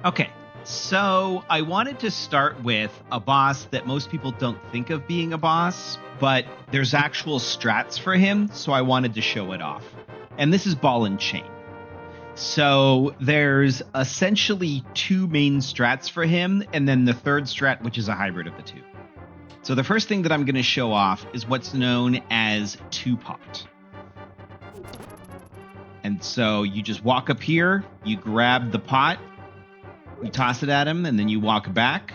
Okay, so I wanted to start with a boss that most people don't think of being a boss, but there's actual strats for him, so I wanted to show it off. And this is Ball and Chain. So there's essentially two main strats for him, and then the third strat, which is a hybrid of the two. So the first thing that I'm going to show off is what's known as two-pot. And so you just walk up here, you grab the pot, you toss it at him, and then you walk back,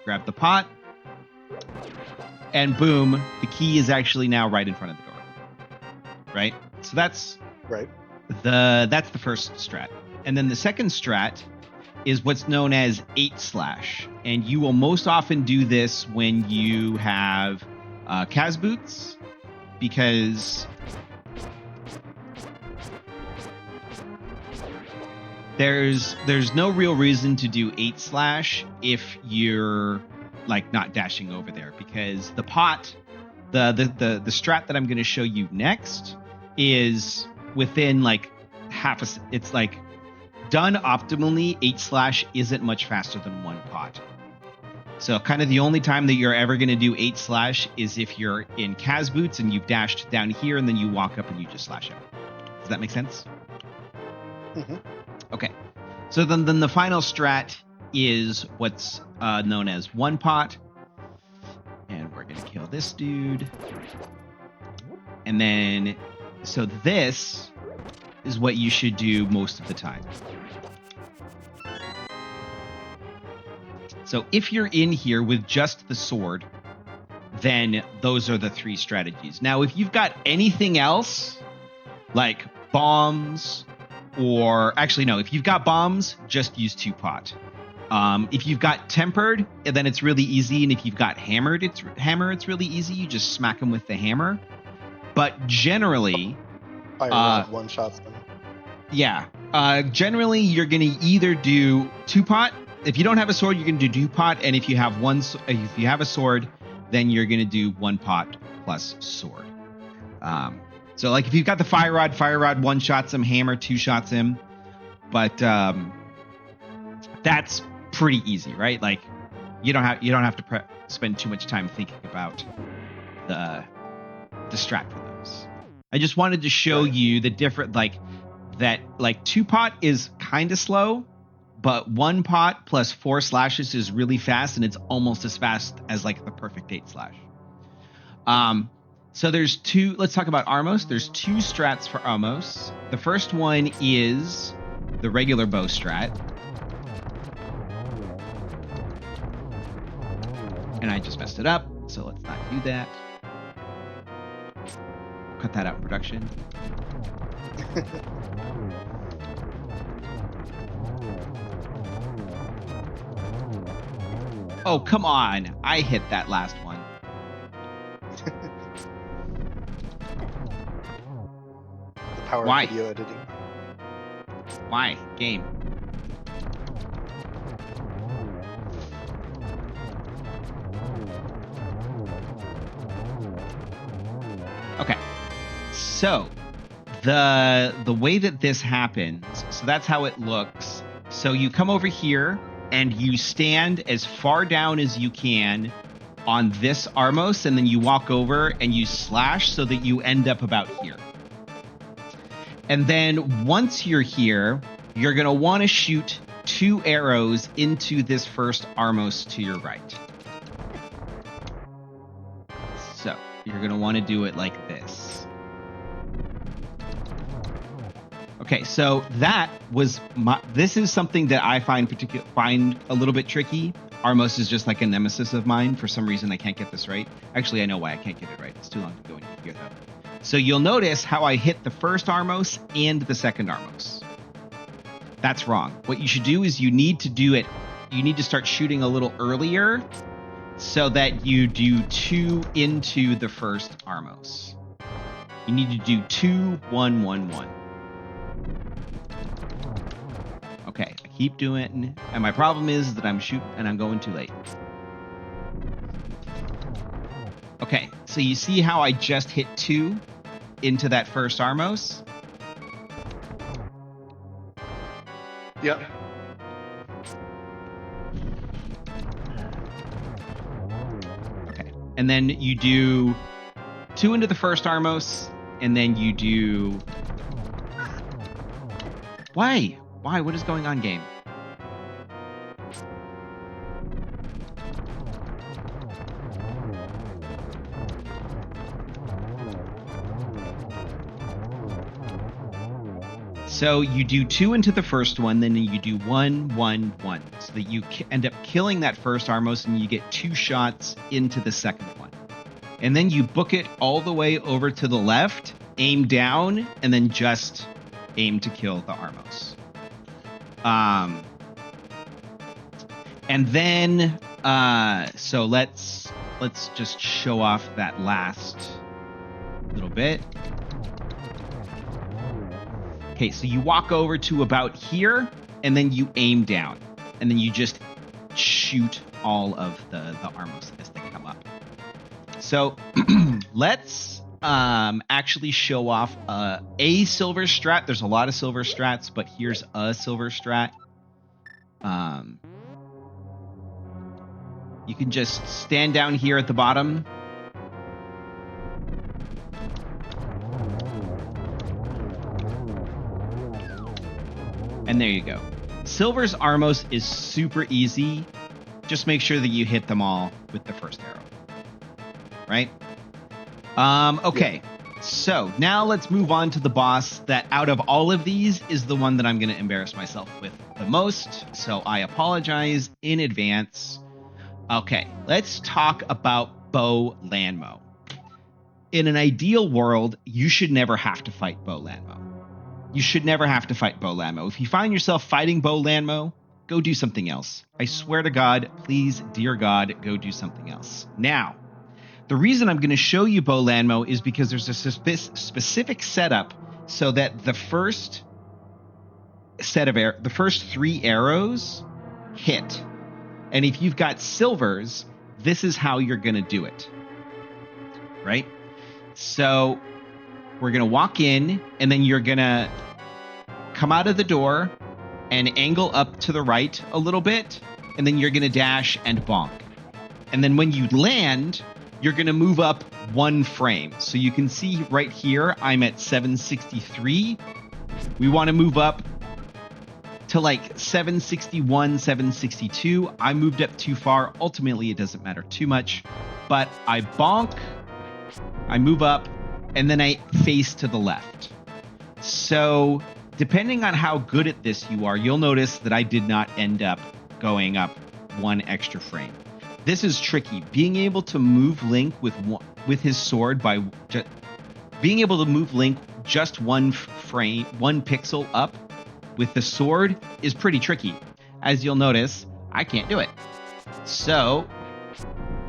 grab the pot, and boom, the key is actually now right in front of the door. Right? So that's Right. that's the first strat. And then the second strat is what's known as 8/. And you will most often do this when you have Kaz boots, because there's no real reason to do 8/ if you're like not dashing over there, because the pot, the strat that I'm going to show you next is within like it's like done optimally. 8/ isn't much faster than one pot. So kind of the only time that you're ever going to do 8/ is if you're in Kaz boots and you've dashed down here and then you walk up and you just slash it. Does that make sense? Mm-hmm. Okay. So then the final strat is what's known as one pot. And we're going to kill this dude. And then, so this is what you should do most of the time. So if you're in here with just the sword, then those are the three strategies. Now, if you've got anything else, like bombs, or actually, no, if you've got bombs, just use two-pot. If you've got tempered, then it's really easy. And if you've got hammer, it's really easy. You just smack them with the hammer. But generally, one shots them. Yeah. Generally, you're going to either do two-pot. If you don't have a sword, you're going to do two-pot. And if you have if you have a sword, then you're going to do one pot plus sword. So like if you've got the fire rod one shots him, hammer two shots him. But that's pretty easy, right? Like you don't have to spend too much time thinking about the strat for those. I just wanted to show you the different that two-pot is kind of slow, but one pot plus 4 slashes is really fast, and it's almost as fast as like the perfect 8/. So there's two. Let's talk about Armos. There's two strats for Armos. The first one is the regular bow strat. And I just messed it up, so let's not do that. Cut that out in production. Oh, come on. I hit that last one. The power Why? of video editing. Why? Game. Okay. So, the way that this happens, so that's how it looks. So you come over here and you stand as far down as you can on this Armos, and then you walk over and you slash so that you end up about here. And then once you're here, you're going to want to shoot 2 arrows into this first Armos to your right. So you're going to want to do it like this. Okay, so that was this is something that I find a little bit tricky. Armos is just like a nemesis of mine. For some reason, I can't get this right. Actually, I know why I can't get it right. It's too long to go into here, though. So you'll notice how I hit the first Armos and the second Armos. That's wrong. What you should do is you need to start shooting a little earlier so that you do 2 into the first Armos. You need to do 2, 1, 1, 1. Okay, I keep doing it, and my problem is that I'm shooting and I'm going too late. Okay, so you see how I just hit 2 into that first Armos? Yep. And then you do 2 into the first Armos, and then you do... Why? Why? What is going on, game? So you do 2 into the first one, then you do 1, 1, 1. So that you end up killing that first Armos, and you get 2 shots into the second one. And then you book it all the way over to the left, aim down, and then just aim to kill the Armos. And then, so let's just show off that last little bit. Okay, so you walk over to about here, and then you aim down, and then you just shoot all of the Armos as they come up. So let's actually show off a silver strat. There's a lot of silver strats, but here's a silver strat. You can just stand down here at the bottom. And there you go. Silver's Armos is super easy. Just make sure that you hit them all with the first arrow. Right? Okay. Yeah. So now let's move on to the boss that out of all of these is the one that I'm going to embarrass myself with the most. So I apologize in advance. Okay. Let's talk about Bo Lanmo. In an ideal world, you should never have to fight Bo Lanmo. You should never have to fight Bo Lanmo. If you find yourself fighting Bo Lanmo, go do something else. I swear to God, please, dear God, go do something else. Now, the reason I'm going to show you Bo Lanmo is because there's a specific setup so that the first set of the first 3 arrows hit. And if you've got silvers, this is how you're going to do it. Right? So we're going to walk in, and then you're going to come out of the door and angle up to the right a little bit, and then you're going to dash and bonk. And then when you land, you're going to move up 1 frame. So you can see right here, I'm at 763. We want to move up to like 761, 762. I moved up too far. Ultimately, it doesn't matter too much. But I bonk, I move up, and then I face to the left. So depending on how good at this you are, you'll notice that I did not end up going up 1 extra frame. This is tricky. Being able to move Link with his sword by being able to move Link just 1 frame, 1 pixel up with the sword is pretty tricky. As you'll notice, I can't do it. So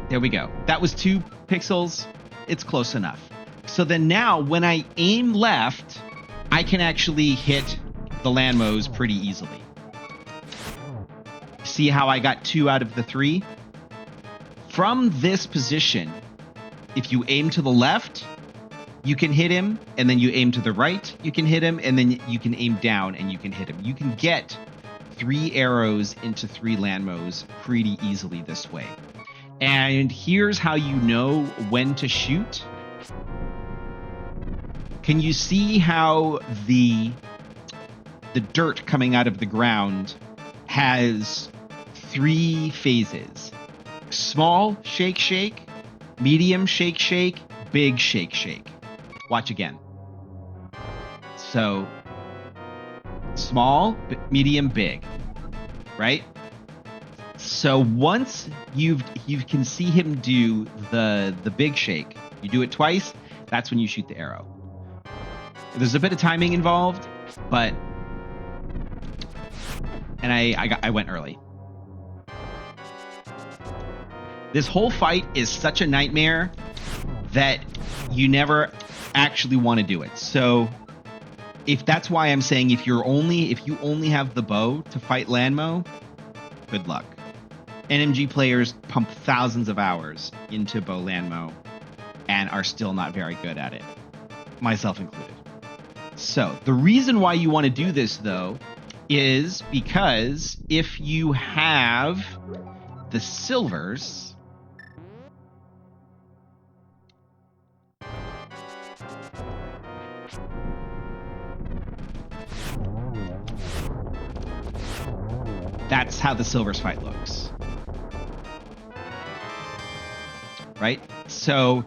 there we go. That was 2 pixels. It's close enough. So then now when I aim left, I can actually hit the Lanmos pretty easily. See how I got 2 out of the 3? From this position, if you aim to the left, you can hit him, and then you aim to the right, you can hit him, and then you can aim down and you can hit him. You can get 3 arrows into 3 Lanmos pretty easily this way. And here's how you know when to shoot. Can you see how the dirt coming out of the ground has 3 phases? Small shake shake, medium shake shake, big shake shake. Watch again. So small, medium, big, right? So once you can see him do the big shake, you do it twice, that's when you shoot the arrow. There's a bit of timing involved, but and I went early. This whole fight is such a nightmare that you never actually want to do it. So if that's why I'm saying if you only have the bow to fight Lanmo, good luck. NMG players pump thousands of hours into Bo Lanmo and are still not very good at it, myself included. So the reason why you want to do this, though, is because if you have the silvers, That's how the silvers fight looks. Right? So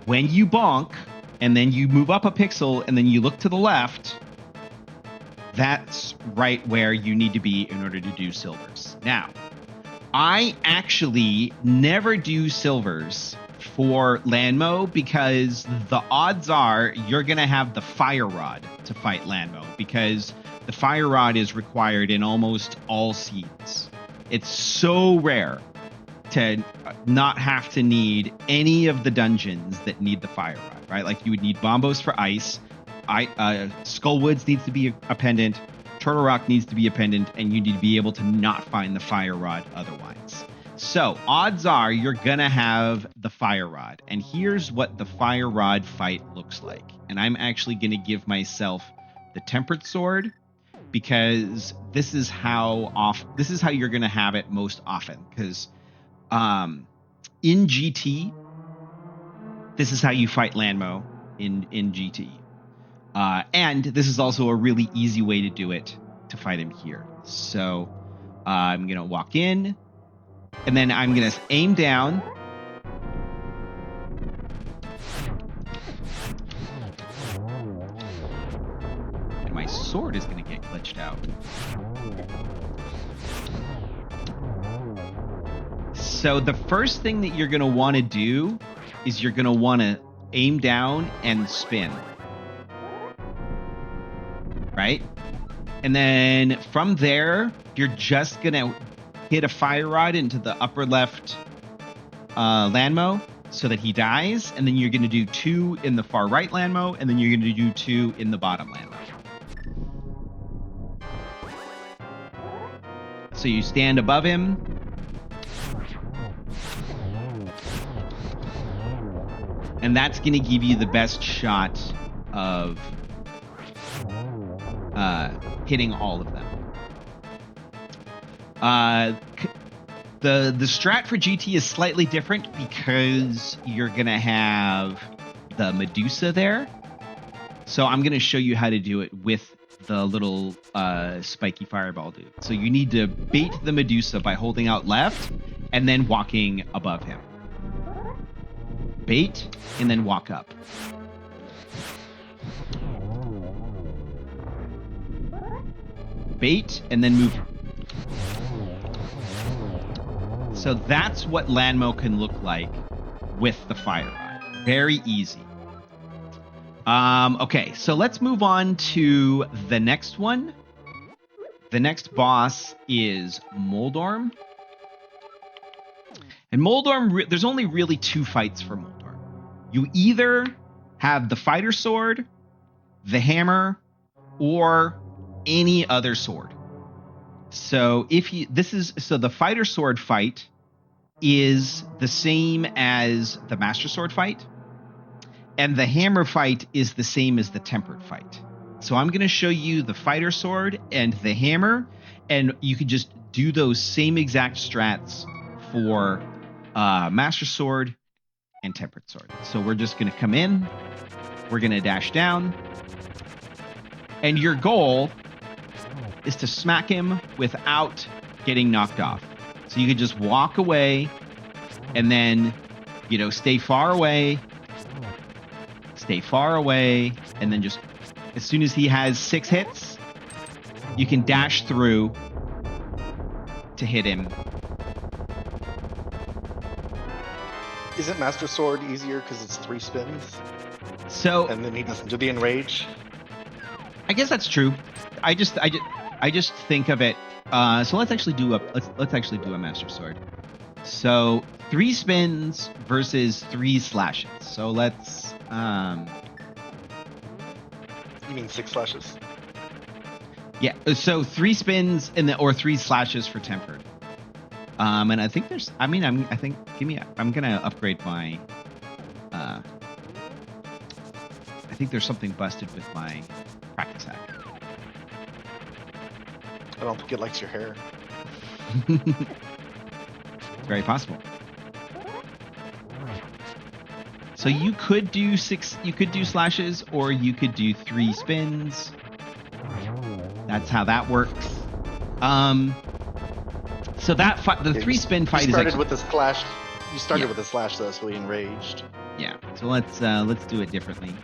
when you bonk and then you move up a pixel and then you look to the left, that's right where you need to be in order to do silvers. Now, I actually never do silvers for Lanmo because the odds are you're going to have the fire rod to fight Lanmo because the fire rod is required in almost all seeds. It's so rare to not have to need any of the dungeons that need the fire rod, right? Like you would need Bombos for ice, Skullwoods needs to be a pendant, Turtle Rock needs to be a pendant, and you need to be able to not find the fire rod otherwise. So odds are you're gonna have the fire rod, and here's what the fire rod fight looks like. And I'm actually gonna give myself the tempered sword because this is how you're gonna have it most often. Because in GT, this is how you fight Lanmo in GT. And this is also a really easy way to do it to fight him here. So I'm going to walk in, and then I'm going to aim down. And my sword is going to get glitched out. So the first thing that you're going to want to do is you're going to want to aim down and spin. Right? And then from there, you're just going to hit a fire rod into the upper left Lanmo so that he dies. And then you're going to do 2 in the far right Lanmo. And then you're going to do 2 in the bottom Lanmo. So you stand above him. And that's going to give you the best shot of hitting all of them. The strat for GT is slightly different because you're going to have the Medusa there. So I'm going to show you how to do it with the little spiky fireball dude. So you need to bait the Medusa by holding out left and then walking above him. Bait and then walk up. Bait and then move. So that's what Lanmo can look like with the fire rod. Very easy. Okay, so let's move on to the next one. The next boss is Moldorm. And Moldorm, there's only really 2 fights for Moldorm. You either have the fighter sword, the hammer, or any other sword. So the fighter sword fight is the same as the master sword fight, and the hammer fight is the same as the tempered fight. So I'm going to show you the fighter sword and the hammer, and you can just do those same exact strats for master sword and tempered sword. So we're just going to come in, we're going to dash down, and your goal is to smack him without getting knocked off. So you could just walk away and then, stay far away, and then just, as soon as he has 6 hits, you can dash through to hit him. Isn't Master Sword easier because it's 3 spins? So, and then he doesn't do the enrage? I guess that's true. I just think of it. So let's actually do a Master Sword. So 3 spins versus 3 slashes. So let's. You mean 6 slashes? Yeah. So 3 spins or 3 slashes for tempered. And I think there's. I'm gonna upgrade my. I think there's something busted with my practice hack. I don't think it likes your hair. Very possible. So you could do 6. You could do slashes, or you could do 3 spins. That's how that works. So that the Yeah, 3-spin fight you is started actually, with the slash. You started Yeah. with the slash, though, so he enraged. yeah. So let's do it differently.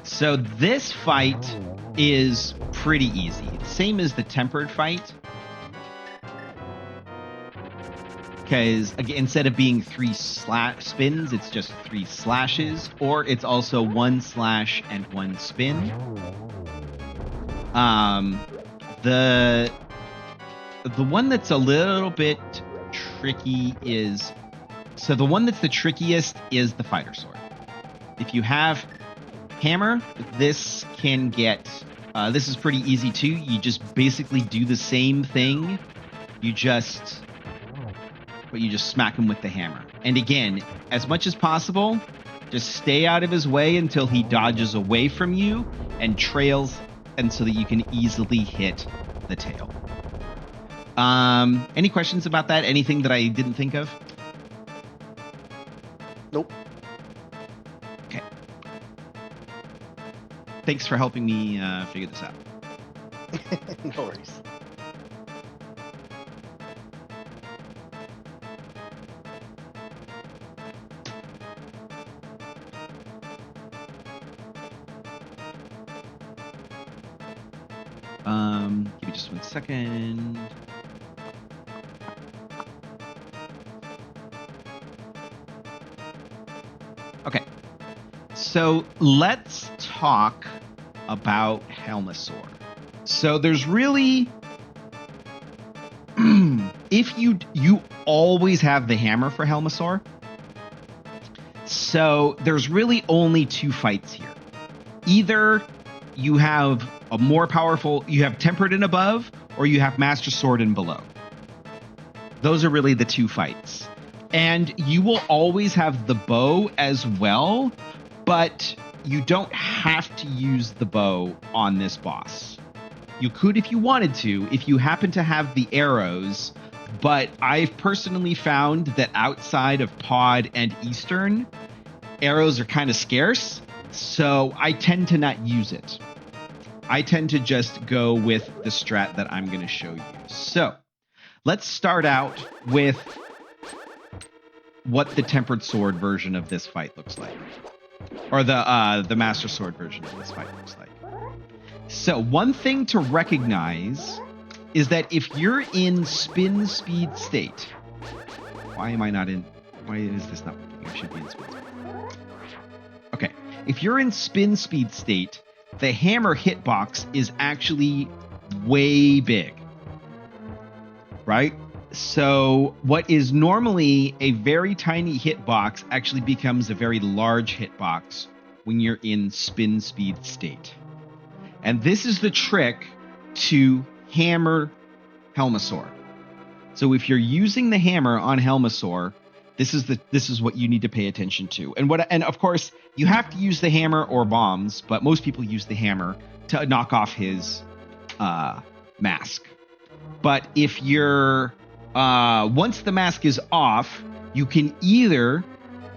So this fight is pretty easy. Same as the tempered fight. Because again, instead of being 3 spins, it's just 3 slashes, or it's also 1 slash and 1 spin. The one that's a little bit tricky is, so the one that's the trickiest is the fighter sword. If you have hammer, this can get, this is pretty easy too. You just basically do the same thing. You just smack him with the hammer. And again, as much as possible, just stay out of his way until he dodges away from you and trails, and so that you can easily hit the tail. Any questions about that? Anything that I didn't think of? Nope. Okay. Thanks for helping me figure this out. No worries. Give me just 1 second. Okay. So let's talk about Helmasaur. So there's really, if you always have the hammer for Helmasaur. So there's really only 2 fights here. Either you have a more powerful, you have tempered and above, or you have master sword and below. Those are really the 2 fights. And you will always have the bow as well, but you don't have to use the bow on this boss. You could if you wanted to, if you happen to have the arrows, but I've personally found that outside of Pod and Eastern, arrows are kind of scarce, so I tend to not use it. I tend to just go with the strat that I'm going to show you. So let's start out with what the tempered sword version of this fight looks like, or the master sword version of this fight looks like. So one thing to recognize is that if you're in spin speed state, why is this not working? I should be in spin speed. Okay, if you're in spin speed state, the hammer hitbox is actually way big, right? So what is normally a very tiny hitbox actually becomes a very large hitbox when you're in spin speed state. And this is the trick to hammer Helmasaur. So if you're using the hammer on Helmasaur, this is what you need to pay attention to. And of course, you have to use the hammer or bombs, but most people use the hammer to knock off his mask. But if you're once the mask is off, you can either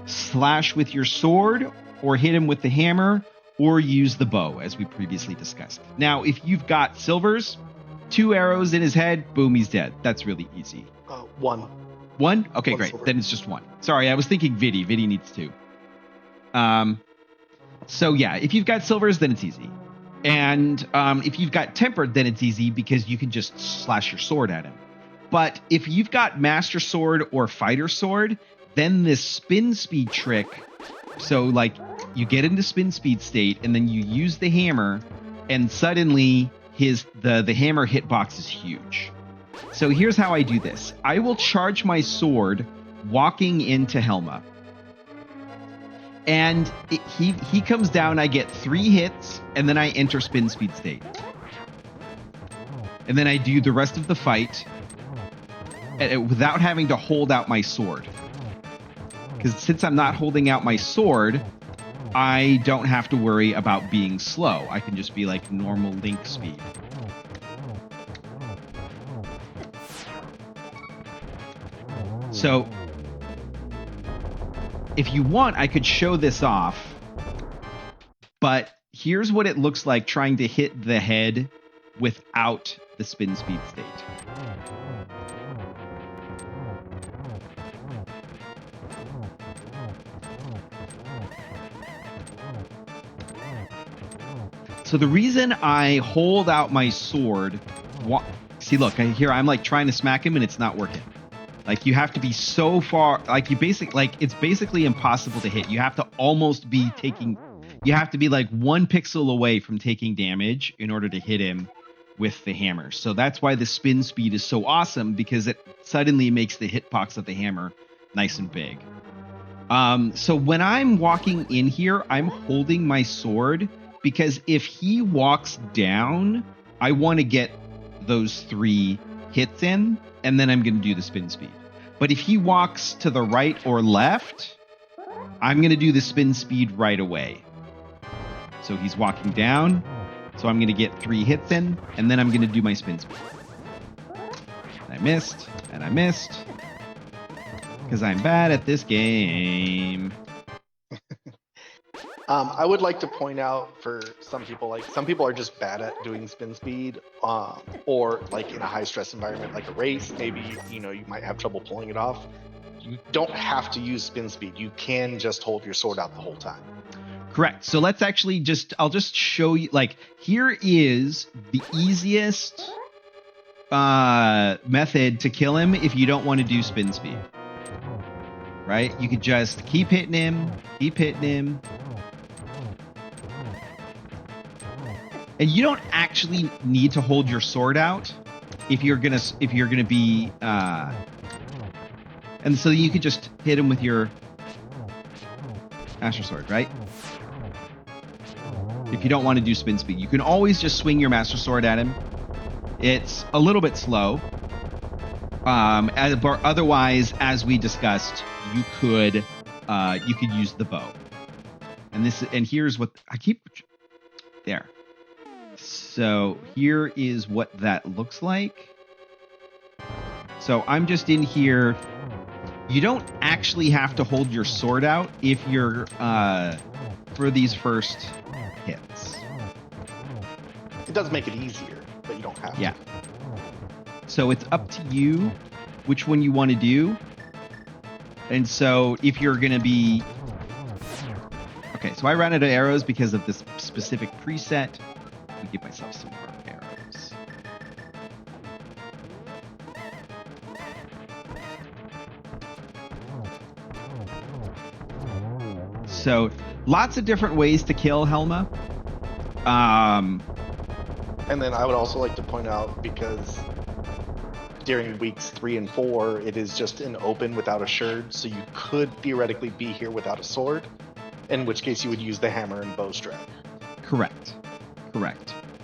slash with your sword or hit him with the hammer or use the bow, as we previously discussed. Now, if you've got silvers, 2 arrows in his head, boom, he's dead. That's really easy. 1. 1? Okay, 1 great. silver. Then it's just 1. Sorry, I was thinking Vidi. Vidi needs 2. So yeah, if you've got silvers, then it's easy. And if you've got tempered, then it's easy because you can just slash your sword at him. But if you've got master sword or fighter sword, then this spin speed trick, so like you get into spin speed state and then you use the hammer and suddenly the hammer hitbox is huge. So here's how I do this. I will charge my sword walking into Helma. And he comes down, I get 3 hits, and then I enter spin speed state. And then I do the rest of the fight without having to hold out my sword. Because since I'm not holding out my sword, I don't have to worry about being slow. I can just be like normal Link speed. So if you want, I could show this off, but here's what it looks like trying to hit the head without the spin speed state. So the reason I hold out my sword, see, look, here I'm like trying to smack him and it's not working. Like you have to be so far, like it's basically impossible to hit. You have to almost be you have to be like 1 pixel away from taking damage in order to hit him with the hammer. So that's why the spin speed is so awesome, because it suddenly makes the hitbox of the hammer nice and big. So when I'm walking in here, I'm holding my sword, because if he walks down, I want to get those 3 hits in, and then I'm going to do the spin speed. But if he walks to the right or left, I'm going to do the spin speed right away. So he's walking down, so I'm going to get 3 hits in, and then I'm going to do my spin speed. And I missed, and I missed, because I'm bad at this game. I would like to point out for some people are just bad at doing spin speed, or like in a high stress environment like a race, maybe you might have trouble pulling it off. You don't have to use spin speed. You can just hold your sword out the whole time. Correct. So let's actually I'll just show you, like, here is the easiest method to kill him if you don't want to do spin speed. Right? You could just keep hitting him. And you don't actually need to hold your sword out if you're gonna be and so you could just hit him with your Master Sword, right? If you don't want to do spin speed, you can always just swing your Master Sword at him. It's a little bit slow. But otherwise, as we discussed, you could use the bow. And here's what I keep there. So here is what that looks like. So I'm just in here. You don't actually have to hold your sword out if you're for these first hits. It does make it easier, but you don't have to. So it's up to you which one you want to do. And so if you're going to be... Okay, so I ran out of arrows because of this specific preset. Let me give myself some more arrows. So lots of different ways to kill Helma. And then I would also like to point out, because during weeks 3 and 4, it is just an open without a sherd, so you could theoretically be here without a sword, in which case you would use the hammer and bow strap. Correct.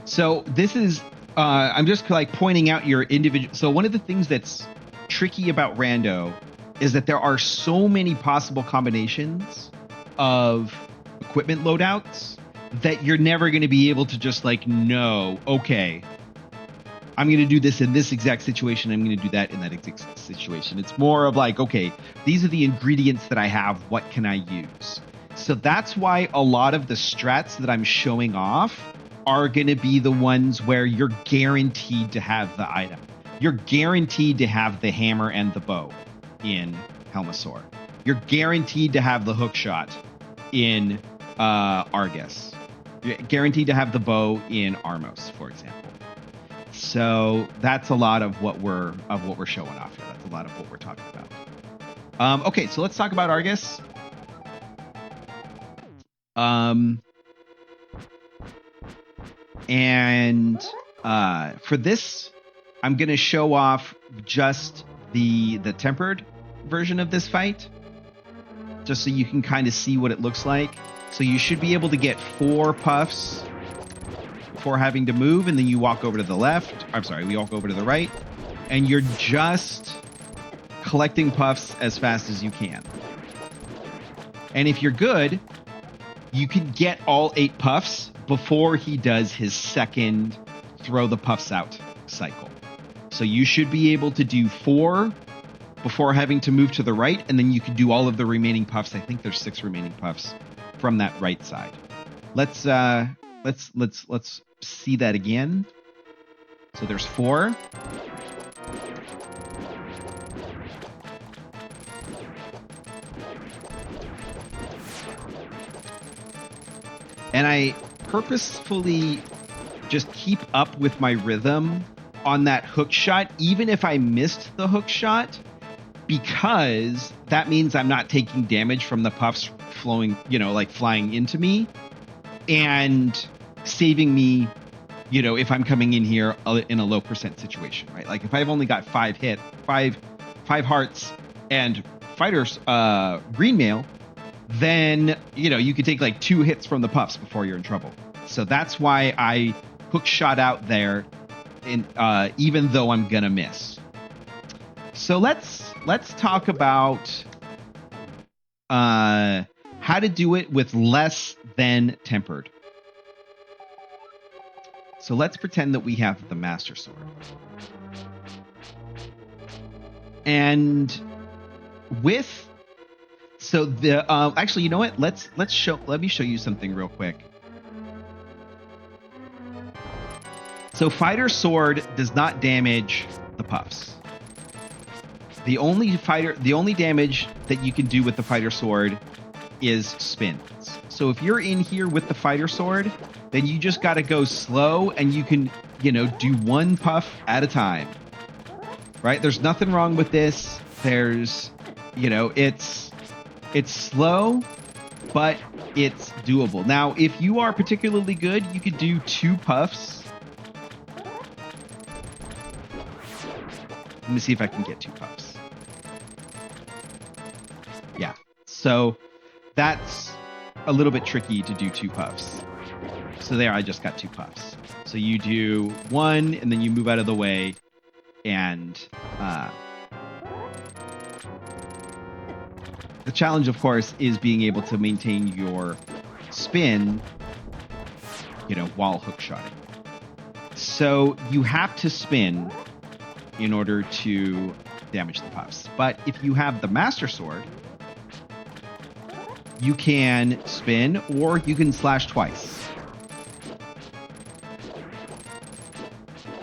So this is, I'm just like pointing out your individual. So one of the things that's tricky about Rando is that there are so many possible combinations of equipment loadouts that you're never going to be able to just like know, okay, I'm going to do this in this exact situation, I'm going to do that in that exact situation. It's more of like, okay, these are the ingredients that I have, what can I use? So that's why a lot of the strats that I'm showing off are going to be the ones where you're guaranteed to have the item. You're guaranteed to have the hammer and the bow in Helmasaur. You're guaranteed to have the hook shot in Arrghus. You're guaranteed to have the bow in Armos, for example. So that's a lot of what we're showing off here. That's a lot of what we're talking about. Okay, so let's talk about Arrghus. And for this, I'm going to show off just the tempered version of this fight, just so you can kind of see what it looks like. So you should be able to get 4 puffs before having to move, and then you walk over to the left. I'm sorry, we walk over to the right, and you're just collecting puffs as fast as you can. And if you're good, you can get all 8 puffs before he does his second throw the puffs out cycle. So you should be able to do 4 before having to move to the right, and then you can do all of the remaining puffs. I think there's 6 remaining puffs from that right side. Let's see that again. So there's 4. And I purposefully just keep up with my rhythm on that hook shot, even if I missed the hook shot, because that means I'm not taking damage from the puffs flowing, like flying into me, and saving me, if I'm coming in here in a low percent situation, right? Like if I've only got 5 hearts and fighters, green mail, then, you could take like 2 hits from the puffs before you're in trouble. So that's why I hook shot out there, even though I'm gonna miss. So let's talk about how to do it with less than tempered. So let's pretend that we have the Master Sword. And with actually, you know what? Let me show you something real quick. So Fighter Sword does not damage the puffs. The only damage that you can do with the Fighter Sword is spins. So if you're in here with the Fighter Sword, then you just got to go slow, and you can, do 1 puff at a time. Right? There's nothing wrong with this. There's, it's slow, but it's doable. Now, if you are particularly good, you could do 2 puffs. Let me see if I can get 2 puffs. Yeah. So that's a little bit tricky to do 2 puffs. So there, I just got 2 puffs. So you do 1, and then you move out of the way, and the challenge, of course, is being able to maintain your spin, while hook shotting. So you have to spin in order to damage the puffs. But if you have the Master Sword, you can spin, or you can slash twice.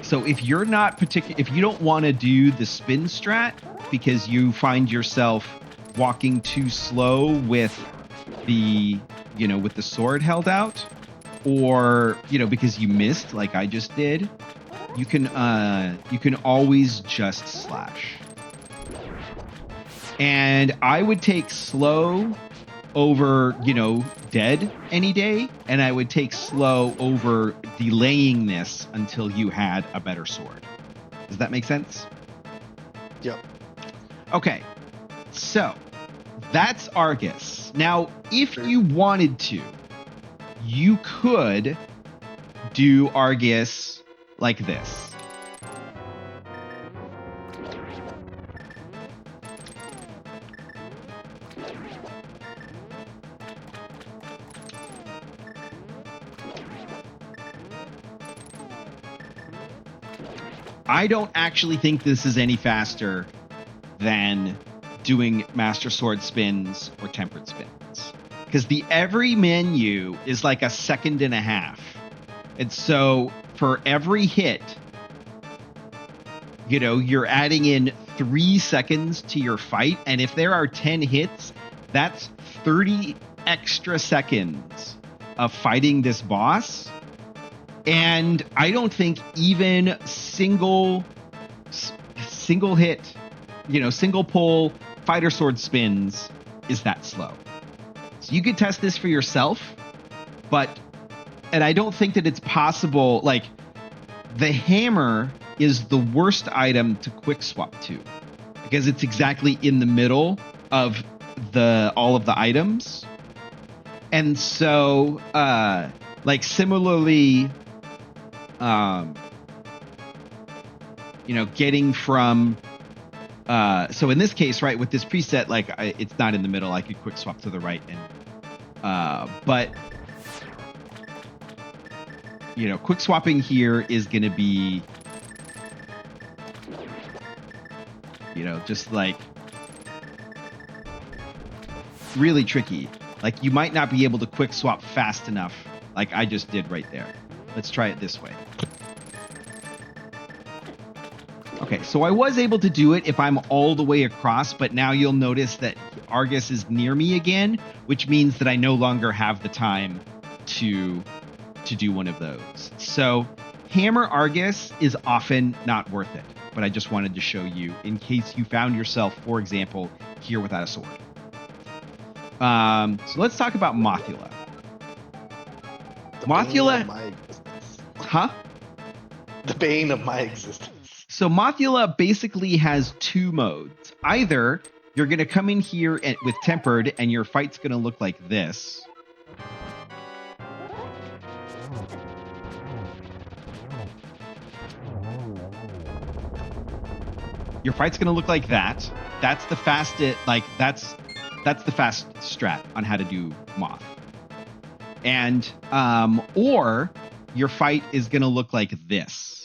So if you're not if you don't want to do the spin strat because you find yourself walking too slow with the sword held out, or because you missed like I just did, you can always just slash. And I would take slow over dead any day, and I would take slow over delaying this until you had a better sword. Does that make sense? Yep. Okay, so that's Arrghus. Now, if you wanted to, you could do Arrghus like this. I don't actually think this is any faster than doing Master Sword spins or tempered spins, because the every menu is like 1.5 seconds. And so for every hit, you're adding in 3 seconds to your fight. And if there are 10 hits, that's 30 extra seconds of fighting this boss. And I don't think even single hit, single pull Fighter Sword spins is that slow. So you could test this for yourself, and I don't think that it's possible. Like, the hammer is the worst item to quick swap to, because it's exactly in the middle of all of the items. And so, similarly, getting from, so in this case, right, with this preset, it's not in the middle. I could quick swap to the right, and, but, quick swapping here is going to be, just like really tricky. Like, you might not be able to quick swap fast enough, like I just did right there. Let's try it this way. Okay, so I was able to do it if I'm all the way across, but now you'll notice that Arrghus is near me again, which means that I no longer have the time to do one of those. So hammer Arrghus is often not worth it, but I just wanted to show you in case you found yourself, for example, here without a sword. So let's talk about Mothula. Mothula, my existence. huh? The bane of my existence. So Mothula basically has two modes. Either you're going to come in here with Tempered and your fight's going to look like this. Your fight's going to look like that. That's the fastest, like that's the fast strat on how to do Moth. And or your fight is going to look like this.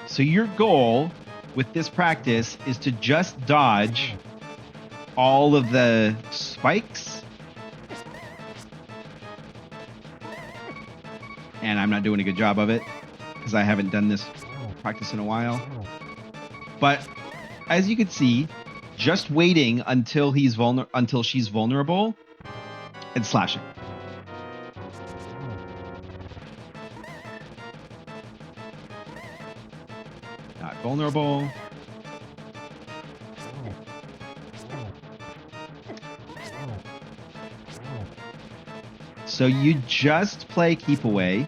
So your goal with this practice is to just dodge all of the spikes. And I'm not doing a good job of it because I haven't done this practice in a while. But as you can see, just waiting until she's vulnerable and slashing. Not vulnerable. So you just play keep away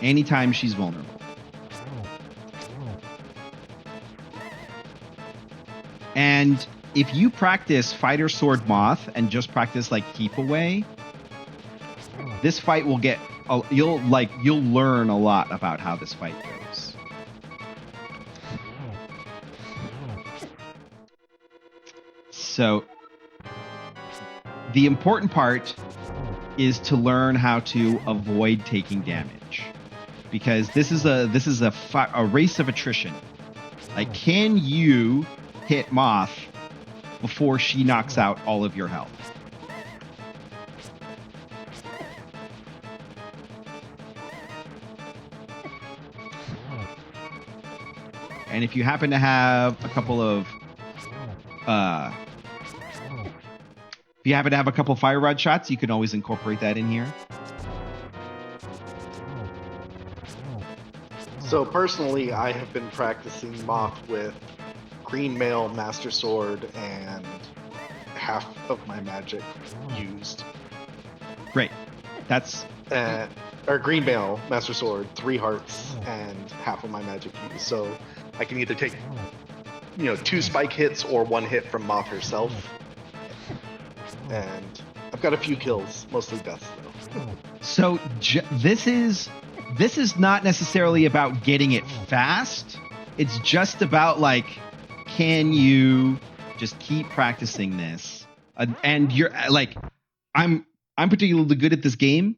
anytime she's vulnerable. And if you practice Fighter Sword Moth and just practice like keep away, this fight will get you'll learn a lot about how this fight goes. So the important part is to learn how to avoid taking damage, because this is a race of attrition. Like, can you hit Moth before she knocks out all of your health? And if you happen to have a couple of fire rod shots, you can always incorporate that in here. So personally, I have been practicing Moth with Green Mail, Master Sword, and half of my magic used. Great. That's... or Green Mail, Master Sword, 3 hearts, and half of my magic used. So I can either take, 2 spike hits or 1 hit from Moth herself. And I've got a few kills, mostly deaths though. So this is not necessarily about getting it fast. It's just about like, can you just keep practicing this? And you're like, I'm particularly good at this game,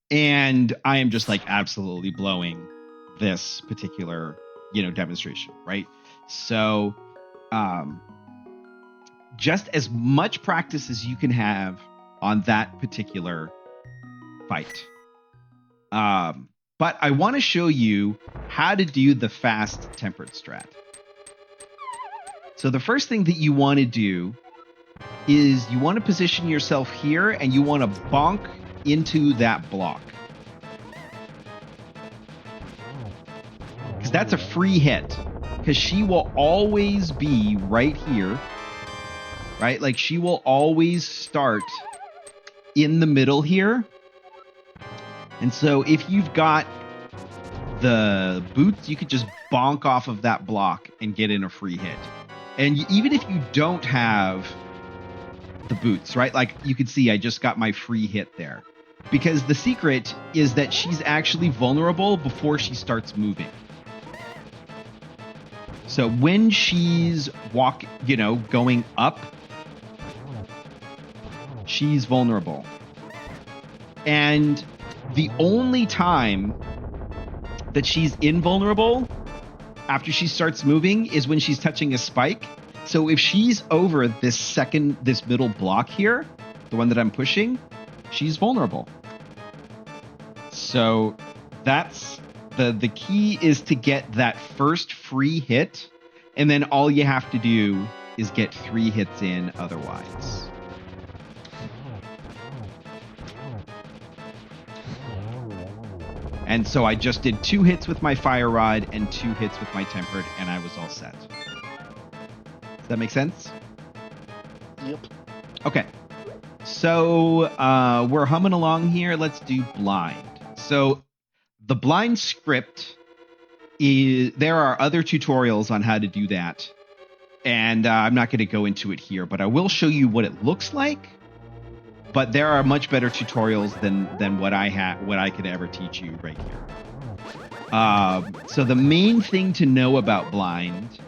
and I am just like absolutely blowing this particular demonstration, right? So just as much practice as you can have on that particular fight. But I want to show you how to do the fast tempered strat. So the first thing that you want to do is you want to position yourself here and you want to bonk into that block. Because that's a free hit. Because she will always be right here. Right? Like, she will always start in the middle here. And so if you've got the boots, you could just bonk off of that block and get in a free hit. And even if you don't have the boots, right? Like, you can see I just got my free hit there. Because the secret is that she's actually vulnerable before she starts moving. So when she's going up, she's vulnerable. And the only time that she's invulnerable after she starts moving is when she's touching a spike. So if she's over this middle block here, the one that I'm pushing, she's vulnerable. So that's the key, is to get that first free hit, and then all you have to do is get 3 hits in otherwise. And so I just did 2 hits with my Fire Rod and 2 hits with my Tempered, and I was all set. Does that make sense? Yep. Okay. So we're humming along here. Let's do blind. So the blind script there are other tutorials on how to do that. And I'm not going to go into it here, but I will show you what it looks like. But there are much better tutorials than what I could ever teach you right here. So the main thing to know about blind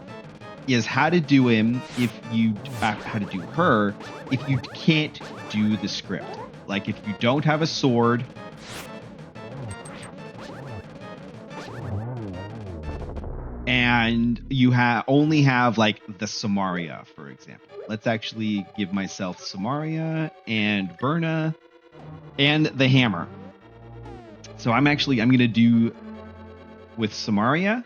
is how to do him how to do her if you can't do the script. Like if you don't have a sword, and you only have like the Samaria, for example. Let's actually give myself Samaria and Berna and the hammer. So I'm going to do with Samaria.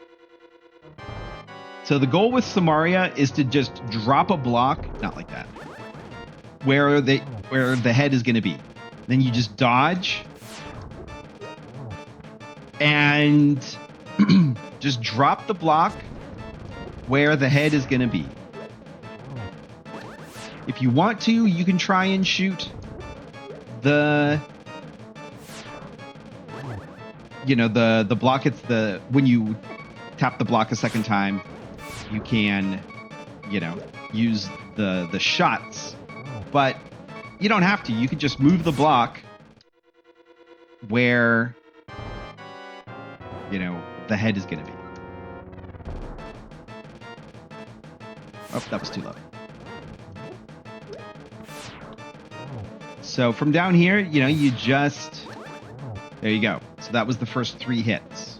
So the goal with Samaria is to just drop a block, not like that, where the head is going to be. Then you just dodge and just drop the block where the head is going to be. If you want to, you can try and shoot the block. When you tap the block a second time, you can, use the shots, but you don't have to. You can just move the block where, the head is going to be. Oh, that was too low. So from down here, you just... There you go. So that was the first 3 hits.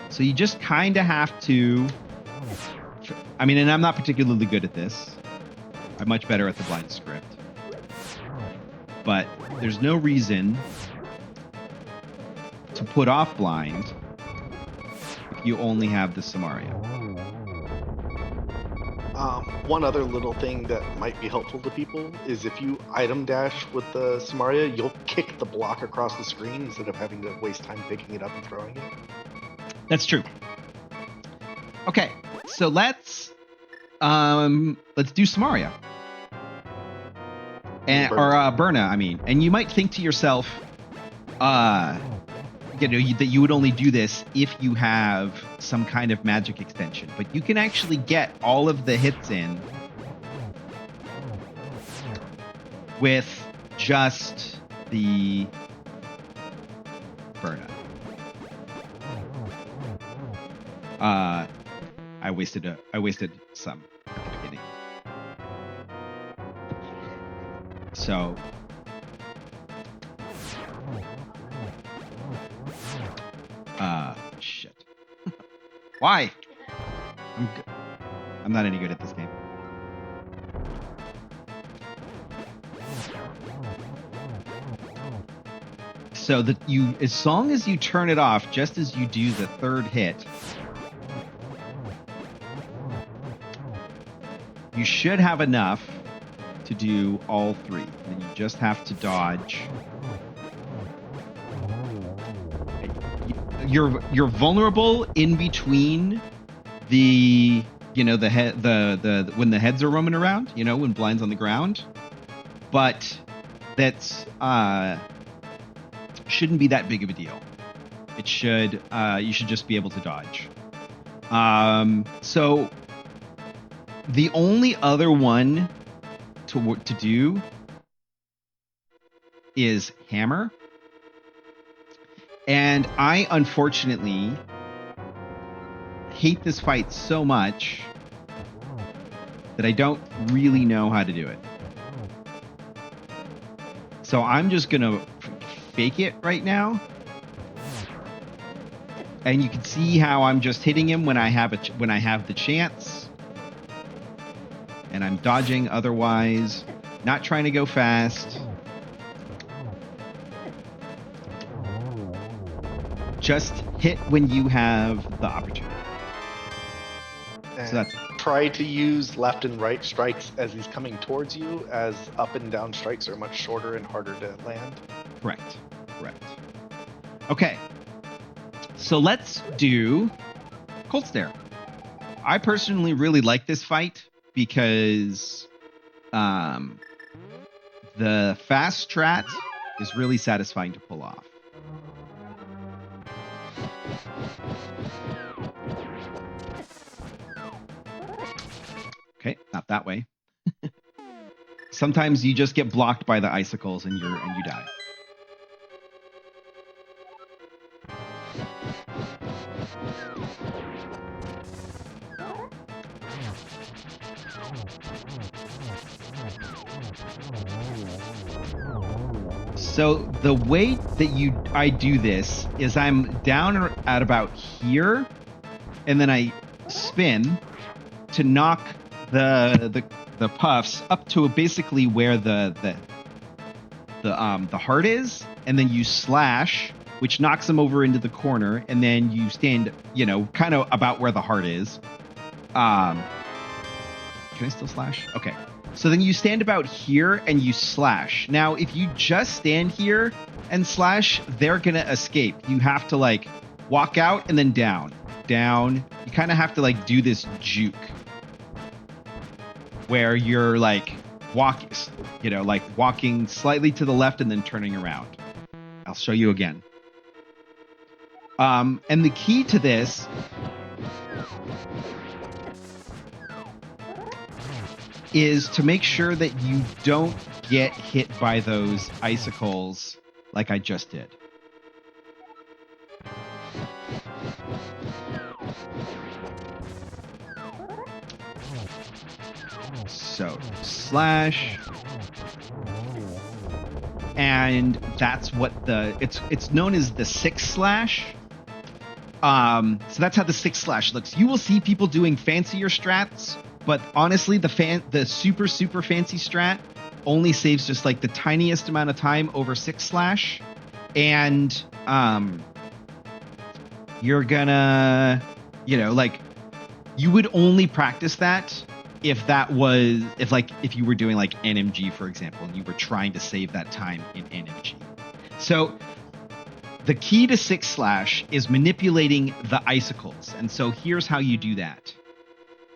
So you just kind of have to... and I'm not particularly good at this. I'm much better at the blind script. But there's no reason to put off blind if you only have the Samaria. One other little thing that might be helpful to people is if you item dash with the Samaria, you'll kick the block across the screen instead of having to waste time picking it up and throwing it. That's true. Okay, so let's do Samaria. Berna, And you might think to yourself, that you would only do this if you have some kind of magic extension. But you can actually get all of the hits in with just the Berna. I wasted some at the beginning. So shit. Why? I'm not any good at this game. So that as long as you turn it off just as you do the 3rd hit, you should have enough to do all 3. And you just have to dodge. You're vulnerable in between the head the when the heads are roaming around, when blind's on the ground, but that's shouldn't be that big of a deal. It should you should just be able to dodge. So the only other one to do is hammer. And I unfortunately hate this fight so much that I don't really know how to do it. So I'm just gonna fake it right now. And you can see how I'm just hitting him when I have the chance. And I'm dodging otherwise, not trying to go fast. Just hit when you have the opportunity. And So that's try to use left and right strikes as he's coming towards you, as up and down strikes are much shorter and harder to land. correct. Correct. Okay. So let's do Kholdstare. I personally really like this fight because the fast strat is really satisfying to pull off. Okay, not that way. Sometimes you just get blocked by the icicles and you die. So the way that I do this is I'm down at about here, and then I spin to knock the puffs up to basically where the heart is, and then you slash, which knocks them over into the corner, and then you stand, kind of about where the heart is. Can I still slash? Okay. So then you stand about here and you slash. Now, if you just stand here and slash, they're going to escape. You have to walk out and then down. You kind of have to do this juke where you're walking slightly to the left and then turning around. I'll show you again. And the key to this is to make sure that you don't get hit by those icicles like I just did. So, slash. And that's what it's known as the 6 slash. So that's how the 6 slash looks. You will see people doing fancier strats, but honestly, the super fancy strat only saves just the tiniest amount of time over 6 slash, and you're gonna, you would only practice that if you were doing NMG, for example, and you were trying to save that time in NMG. So the key to 6 slash is manipulating the icicles, and so here's how you do that.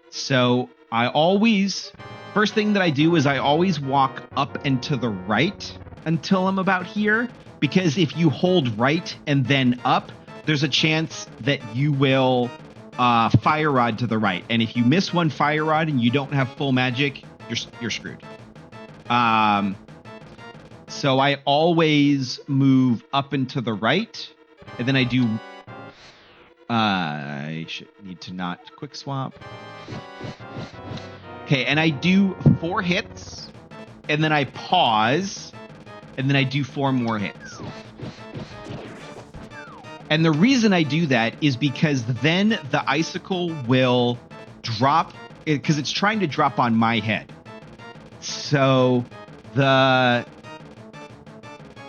So first thing that I do is I always walk up and to the right until I'm about here, because if you hold right and then up, there's a chance that you will fire rod to the right. And if you miss one fire rod and you don't have full magic, you're screwed. So I always move up and to the right, and then I do I should need to not quick swap. Okay, and I do 4 hits, and then I pause, and then I do 4 more hits. And the reason I do that is because then the icicle will drop, because it's trying to drop on my head. So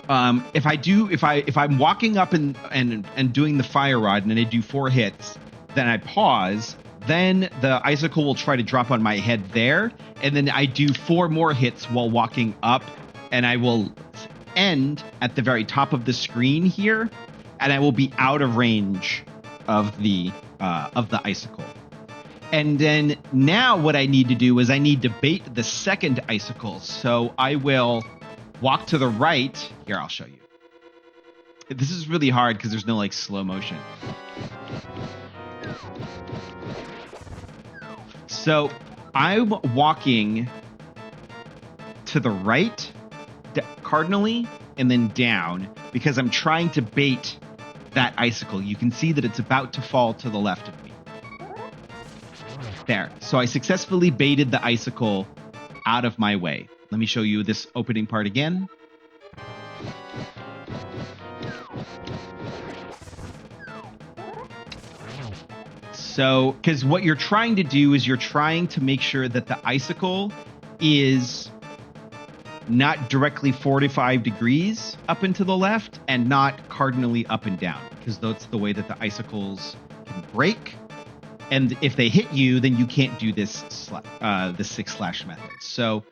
if I'm walking up and doing the fire rod and then I do 4 hits, then I pause, then the icicle will try to drop on my head there, and then I do 4 more hits while walking up, and I will end at the very top of the screen here, and I will be out of range of the icicle. And then now what I need to do is I need to bait the second icicle. So I will walk to the right. Here, I'll show you. This is really hard because there's no like slow motion. So I'm walking to the right, cardinally, and then down because I'm trying to bait that icicle. You can see that it's about to fall to the left of me. There. So I successfully baited the icicle out of my way. Let me show you this opening part again. So, because what you're trying to do is you're trying to make sure that the icicle is not directly 45 degrees up and to the left and not cardinally up and down, because that's the way that the icicles can break. And if they hit you, then you can't do this the 6-slash method. So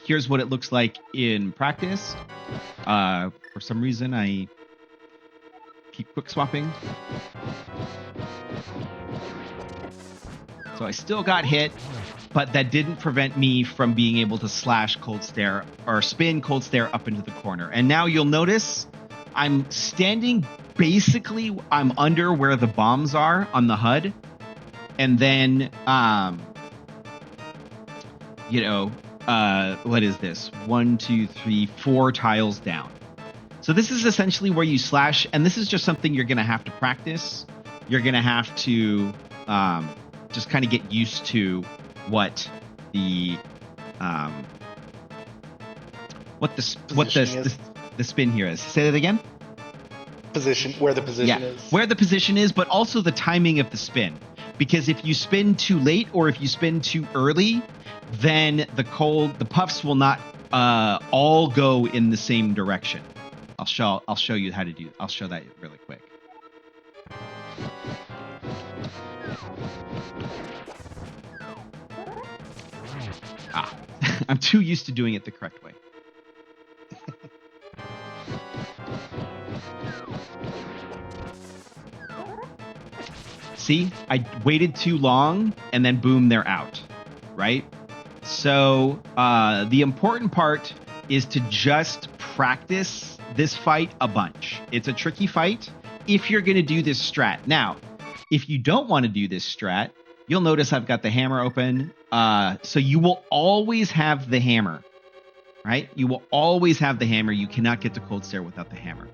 here's what it looks like in practice. For some reason, I keep quick swapping. So I still got hit, but that didn't prevent me from being able to slash Kholdstare or spin Kholdstare up into the corner. And now you'll notice I'm standing basically, I'm under where the bombs are on the HUD. And then, what is this? 1, 2, 3, 4 tiles down. So this is essentially where you slash, and this is just something you're going to have to practice. You're going to have to just kind of get used to what the spin here is. Say that again. Where the position is. Where the position is, but also the timing of the spin. Because if you spin too late or if you spin too early, then the puffs will not all go in the same direction. I'll show you how to do. I'll show that really quick. I'm too used to doing it the correct way. See, I waited too long and then boom, they're out, right? So the important part is to just practice this fight a bunch. It's a tricky fight if you're going to do this strat. Now, if you don't want to do this strat, you'll notice I've got the hammer open. So you will always have the hammer, right? You will always have the hammer. You cannot get to Kholdstare without the hammer.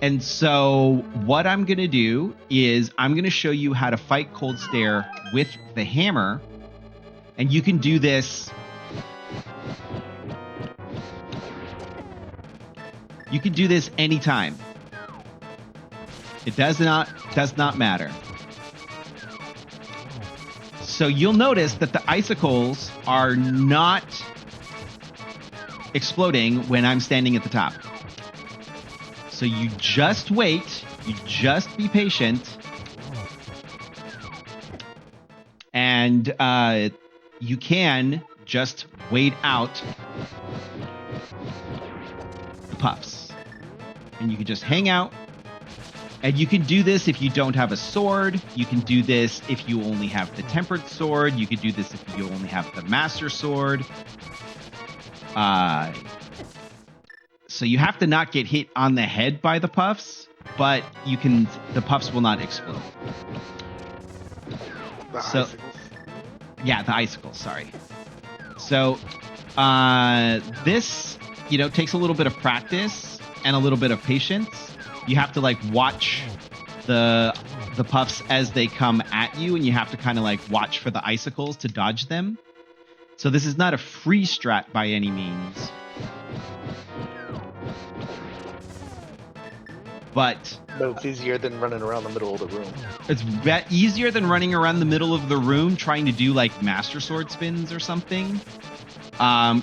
And so what I'm going to do is I'm going to show you how to fight Kholdstare with the hammer. And you can do this. You can do this anytime. It does not matter. So you'll notice that the icicles are not exploding when I'm standing at the top. So you just wait, you just be patient, and you can just wait out the puffs. And you can just hang out. And you can do this if you don't have a sword. You can do this if you only have the tempered sword. You can do this if you only have the master sword. So you have to not get hit on the head by the puffs, but the puffs will not explode. Icicles. Yeah, the icicles, sorry. So this, takes a little bit of practice and a little bit of patience. You have to watch the puffs as they come at you, and you have to kind of watch for the icicles to dodge them. So this is not a free strat by any means. But it's easier than running around the middle of the room. It's easier than running around the middle of the room trying to do Master Sword spins or something.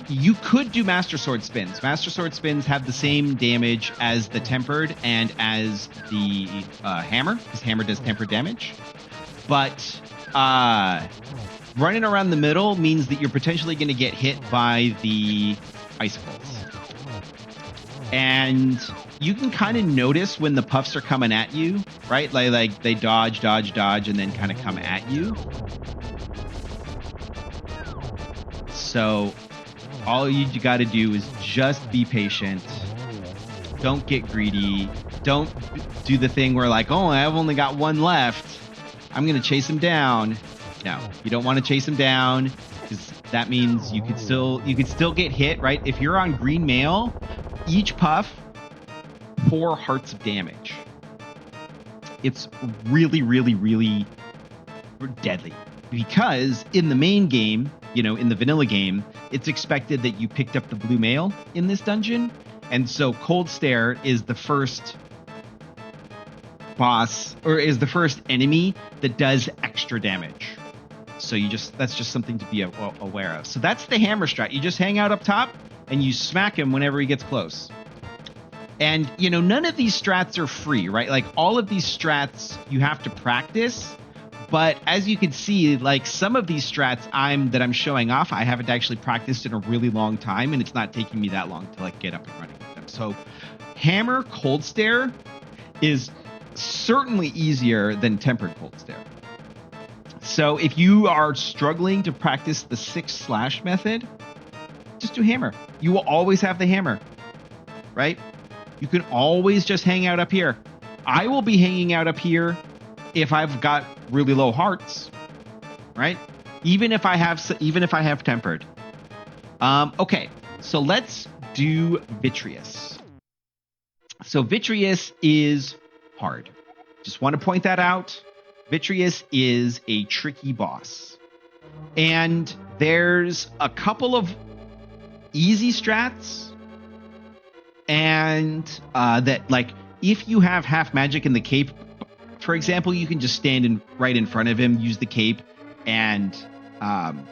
You could do Master Sword spins. Master Sword spins have the same damage as the tempered and as the hammer, because hammer does tempered damage. But running around the middle means that you're potentially going to get hit by the icicles. And you can kind of notice when the puffs are coming at you, right? Like they dodge, and then kind of come at you. So all you got to do is just be patient don't get greedy. Don't do the thing where like, oh, I've only got one left. I'm going to chase him down. No, you don't want to chase him down because that means you could still get hit, right? If you're on green mail, each puff 4 hearts of damage. It's really, really, really deadly because in the main game, in the vanilla game, it's expected that you picked up the blue mail in this dungeon. And so Kholdstare is the first boss or is the first enemy that does extra damage. So that's just something to be aware of. So that's the hammer strat. You just hang out up top and you smack him whenever he gets close. And, none of these strats are free, right? Like all of these strats you have to practice. But as you can see, like some of these strats that I'm showing off, I haven't actually practiced in a really long time, and it's not taking me that long to like get up and running with them. So hammer Kholdstare is certainly easier than tempered Kholdstare. So if you are struggling to practice the 6 method, just do hammer. You will always have the hammer, right? You can always just hang out up here. I will be hanging out up here if I've got really low hearts, right? Even if I have tempered. Okay, so let's do Vitreous. So Vitreous is hard. Just want to point that out. Vitreous is a tricky boss. And there's a couple of easy strats. And that, like, if you have half magic in the cape, for example, you can just stand right in front of him, use the cape, and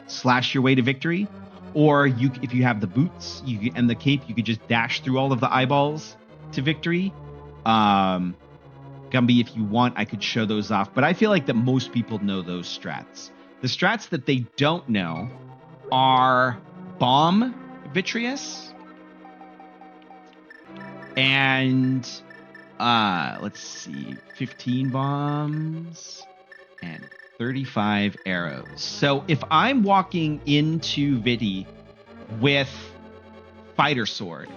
slash your way to victory. Or if you have the boots and the cape, you could just dash through all of the eyeballs to victory. Gumby, if you want, I could show those off. But I feel like that most people know those strats. The strats that they don't know are Bomb Vitreous. And let's see, 15 bombs and 35 arrows. So if I'm walking into Viti with Fighter Sword,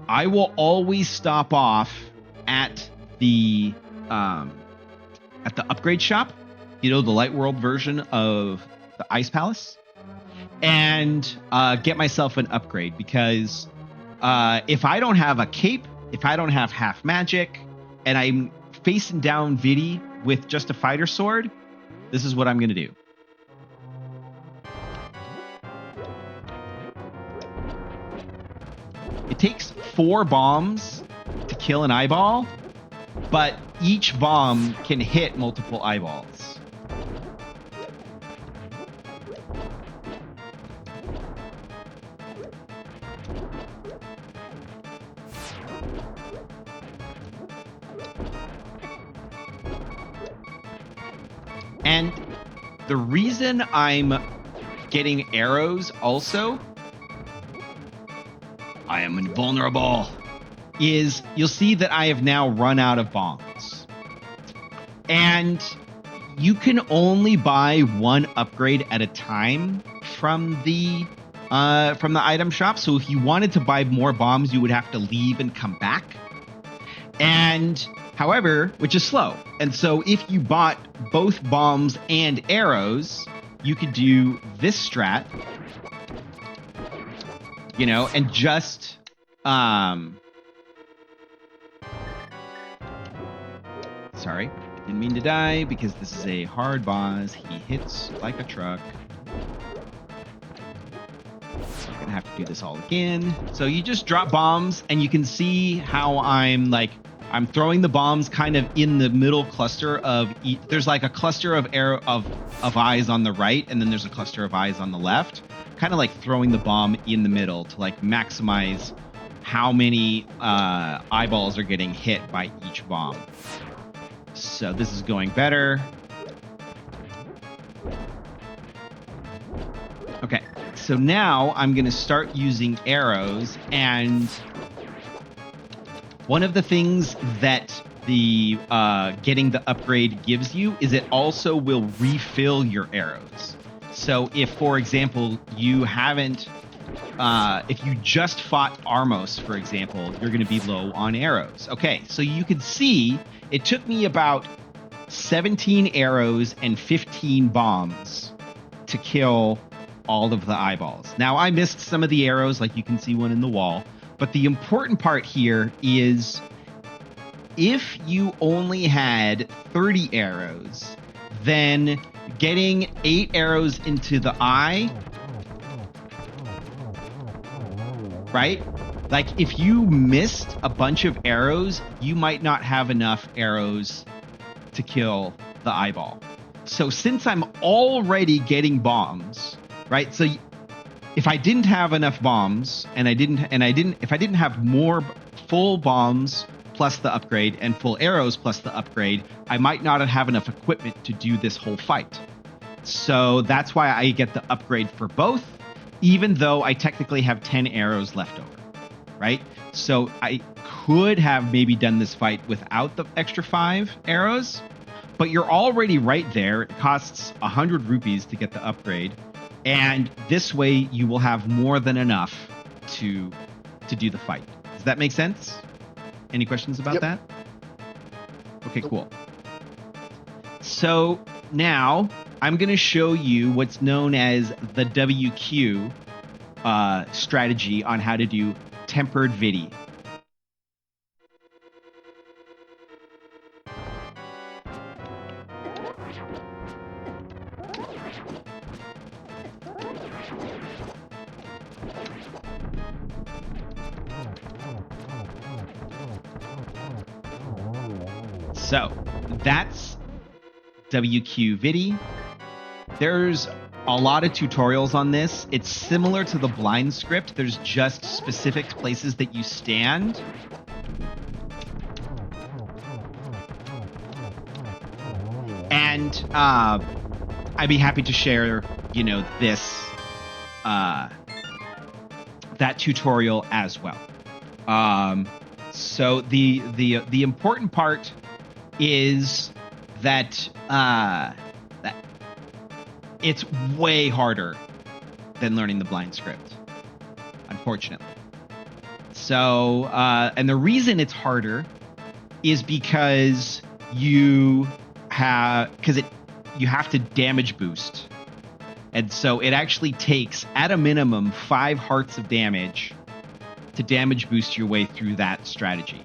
I will always stop off at the upgrade shop, the Light World version of the Ice Palace, and get myself an upgrade because if I don't have a cape, if I don't have half magic, and I'm facing down Viti with just a Fighter Sword, this is what I'm going to do. It takes 4 bombs to kill an eyeball, but each bomb can hit multiple eyeballs. And the reason I'm getting arrows also, I am invulnerable, is you'll see that I have now run out of bombs. And you can only buy 1 upgrade at a time from the item shop. So if you wanted to buy more bombs, you would have to leave and come back. And however, which is slow. And so if you bought both bombs and arrows, you could do this strat, and just sorry, didn't mean to die because this is a hard boss. He hits like a truck. I'm gonna have to do this all again. So you just drop bombs and you can see how I'm throwing the bombs kind of in the middle cluster of there's like a cluster of eyes on the right, and then there's a cluster of eyes on the left, kind of like throwing the bomb in the middle to like maximize how many eyeballs are getting hit by each bomb. So this is going better. Okay, so now I'm going to start using arrows, and one of the things that the getting the upgrade gives you is it also will refill your arrows. So if, for example, you haven't if you just fought Armos, for example, you're going to be low on arrows. Okay, so you can see it took me about 17 arrows and 15 bombs to kill all of the eyeballs. Now, I missed some of the arrows, like you can see one in the wall, but the important part here is if you only had 30 arrows, then getting 8 arrows into the eye, right? Like if you missed a bunch of arrows, you might not have enough arrows to kill the eyeball. So since I'm already getting bombs, right? So if I didn't have enough bombs if I didn't have more full bombs plus the upgrade and full arrows plus the upgrade, I might not have enough equipment to do this whole fight. So that's why I get the upgrade for both, even though I technically have 10 arrows left over, right? So I could have maybe done this fight without the extra 5 arrows, but you're already right there. It costs 100 rupees to get the upgrade, and this way you will have more than enough to do the fight. Does that make sense? Any questions about that? Okay, cool. So now I'm going to show you what's known as the WQ strategy on how to do tempered Vidi. So that's WQ Vidi. There's a lot of tutorials on this. It's similar to the blind script. There's just specific places that you stand. And I'd be happy to share, this that tutorial as well. So the important part is that that it's way harder than learning the blind script, unfortunately. So and the reason it's harder is because you have to damage boost, and so it actually takes at a minimum 5 hearts of damage to damage boost your way through that strategy.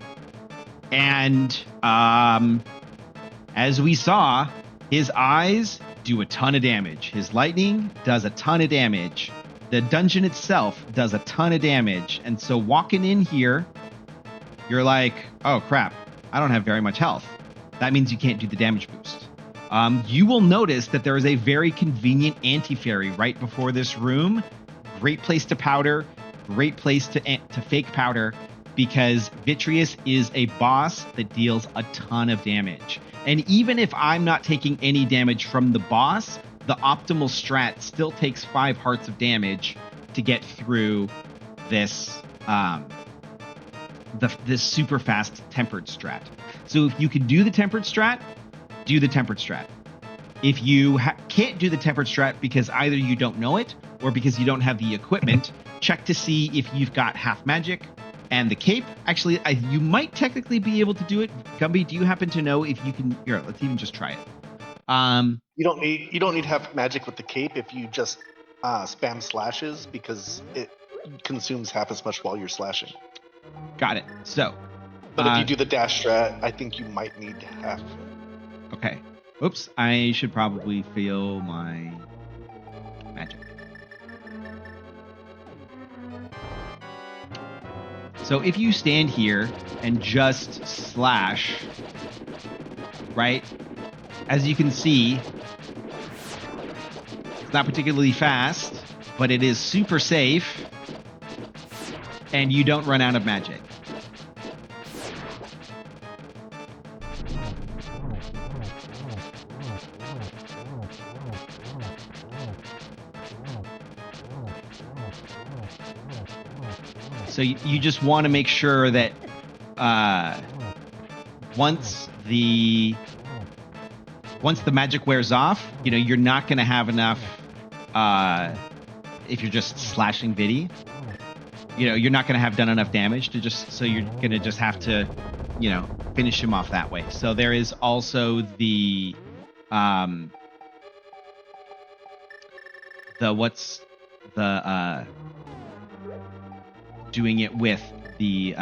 And as we saw, his eyes do a ton of damage. His lightning does a ton of damage. The dungeon itself does a ton of damage. And so walking in here, you're like, oh crap, I don't have very much health. That means you can't do the damage boost. You will notice that there is a very convenient anti-fairy right before this room. Great place to powder. Great place to fake powder, because Vitreous is a boss that deals a ton of damage. And even if I'm not taking any damage from the boss, the optimal strat still takes 5 hearts of damage to get through this this super fast tempered strat. So if you can do the tempered strat, do the tempered strat. If you can't do the tempered strat because either you don't know it or because you don't have the equipment, check to see if you've got half magic and the cape. Actually, you might technically be able to do it. Gumby, do you happen to know if you can? Here, let's even just try it. You don't need half magic with the cape if you just spam slashes, because it consumes half as much while you're slashing. Got it. So, but if you do the dash strat, I think you might need half. Okay. Oops, I should probably feel my magic. So if you stand here and just slash, right? As you can see, it's not particularly fast, but it is super safe, and you don't run out of magic. So you just want to make sure that once the magic wears off, you're not going to have enough. if you're just slashing Vidi, you know, you're not going to have done enough damage to just, so you're going to just have to, you know, finish him off that way. So there is also the doing it with the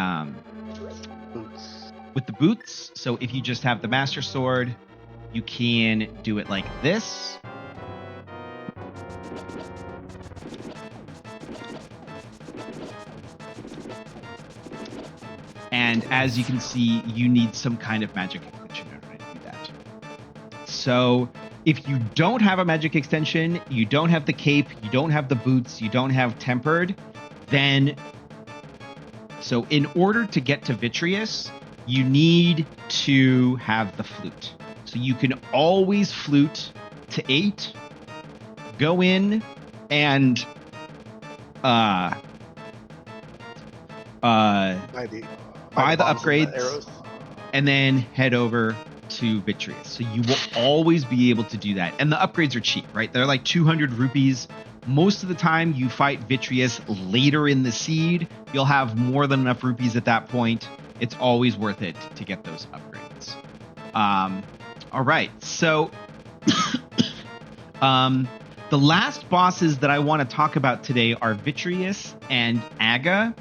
Boots. with the boots. So if you just have the Master Sword, you can do it like this. And as you can see, you need some kind of magic extension in order to do that. So if you don't have a magic extension, you don't have the cape, you don't have the boots, you don't have tempered, then so in order to get to Vitreous, you need to have the flute. So you can always flute to 8, go in and buy the upgrades, arrows. and then head over to Vitreous. So you will always be able to do that. And the upgrades are cheap, right? They're like 200 rupees. Most of the time you fight Vitreous later in the seed, you'll have more than enough rupees at that point. It's always worth it to get those upgrades. All right, so the last bosses that I want to talk about today are Vitreous and Aga.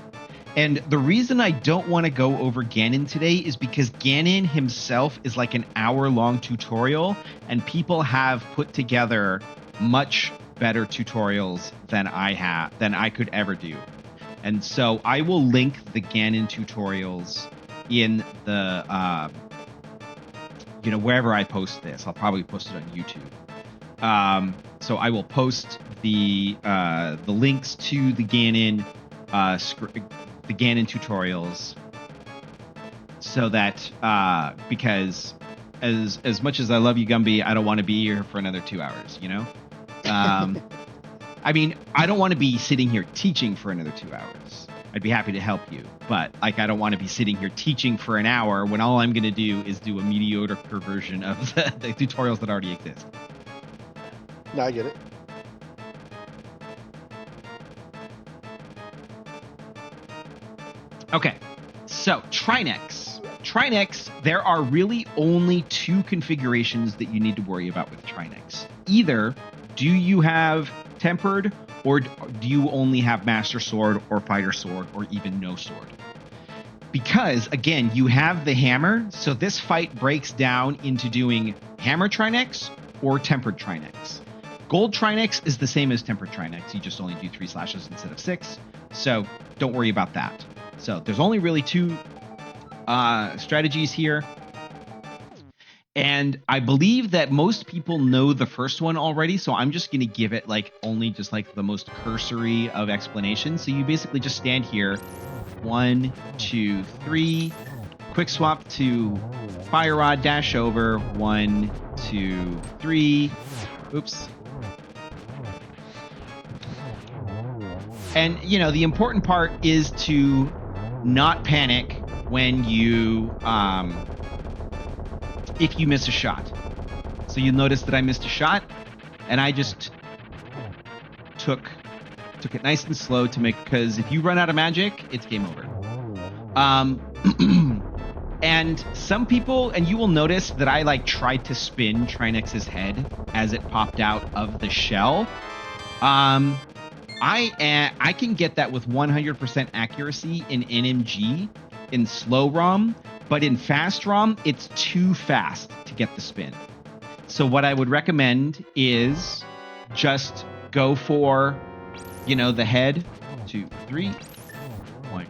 And the reason I don't want to go over Ganon today is because Ganon himself is like an hour-long tutorial, and people have put together much better tutorials than I could ever do. And so I will link the Ganon tutorials in the you know, wherever I post this. I'll probably post it on YouTube. So I will post the links to the Ganon the Ganon tutorials, so that because as much as I love you, Gumby, I don't want to be here for another 2 hours, you know? I mean, I don't want to be sitting here teaching for another 2 hours. I'd be happy to help you, but like, I don't want to be sitting here teaching for an hour when all I'm going to do is do a mediocre version of the tutorials that already exist. No, I get it. Okay, so Trinexx. Trinexx, there are really only 2 configurations that you need to worry about with Trinexx. Either do you have tempered, or do you only have Master Sword or Fighter Sword, or even no sword? Because, again, you have the hammer, so this fight breaks down into doing hammer Trinexx or tempered Trinexx. Gold Trinexx is the same as tempered Trinexx. You just only do 3 slashes instead of 6, so don't worry about that. So there's only really 2 strategies here. And I believe that most people know the first one already, so I'm just going to give it like only just like the most cursory of explanations. So you basically just stand here, 1, 2, 3, quick swap to Fire Rod, dash over, 1, 2, 3, oops. And, you know, the important part is to not panic when you, if you miss a shot. So you'll notice that I missed a shot, and I just took it nice and slow to make, because if you run out of magic, it's game over. And some people, and you will notice that I like tried to spin Trinexx's head as it popped out of the shell. I can get that with 100% accuracy in NMG in slow ROM, but in fast ROM, it's too fast to get the spin. So what I would recommend is just go for, you know, the head, 2, 3, 1,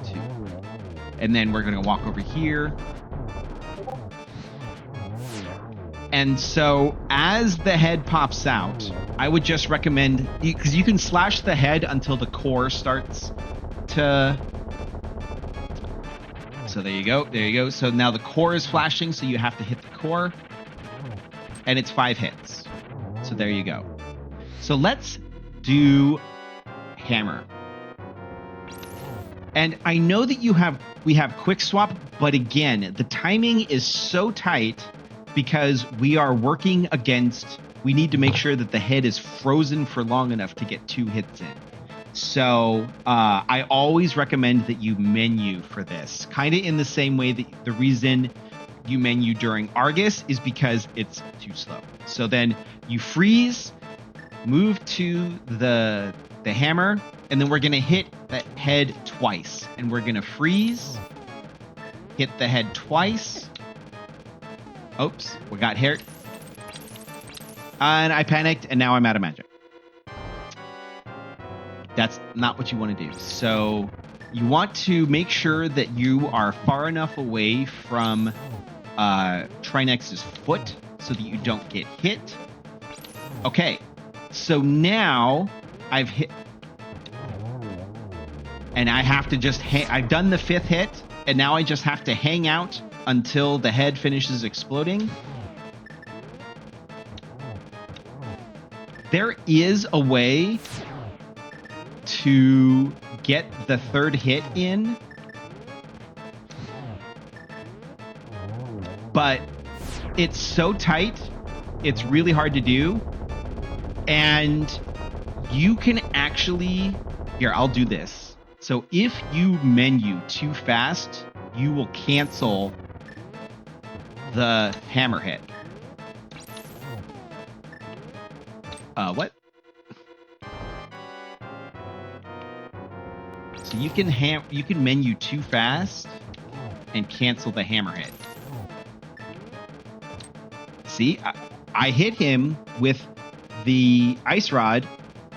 2, and then we're going to walk over here. And so as the head pops out, I would just recommend, because you can slash the head until the core starts to... So there you go. There you go. So now the core is flashing, so you have to hit the core. And it's 5 hits. So there you go. So let's do hammer. And I know that we have quick swap, but again, the timing is so tight because we are working against we need to make sure that the head is frozen for long enough to get 2 hits in. So I always recommend that you menu for this, kind of in the same way that the reason you menu during Arrghus is because it's too slow. So then you freeze, move to the hammer, and then we're going to hit the head twice. And we're going to freeze, hit the head twice. Oops, we got hit. And I panicked, and now I'm out of magic. That's not what you want to do. So you want to make sure that you are far enough away from Trinexx's foot so that you don't get hit. Okay, so now I've hit, and I have to just I've done the 5th hit, and now I just have to hang out until the head finishes exploding. There is a way to get the 3rd hit in, but it's so tight, it's really hard to do. And you can actually, here, I'll do this. So if you menu too fast, you will cancel the hammer hit. What? So you can menu too fast and cancel the hammer hit. See, I hit him with the ice rod,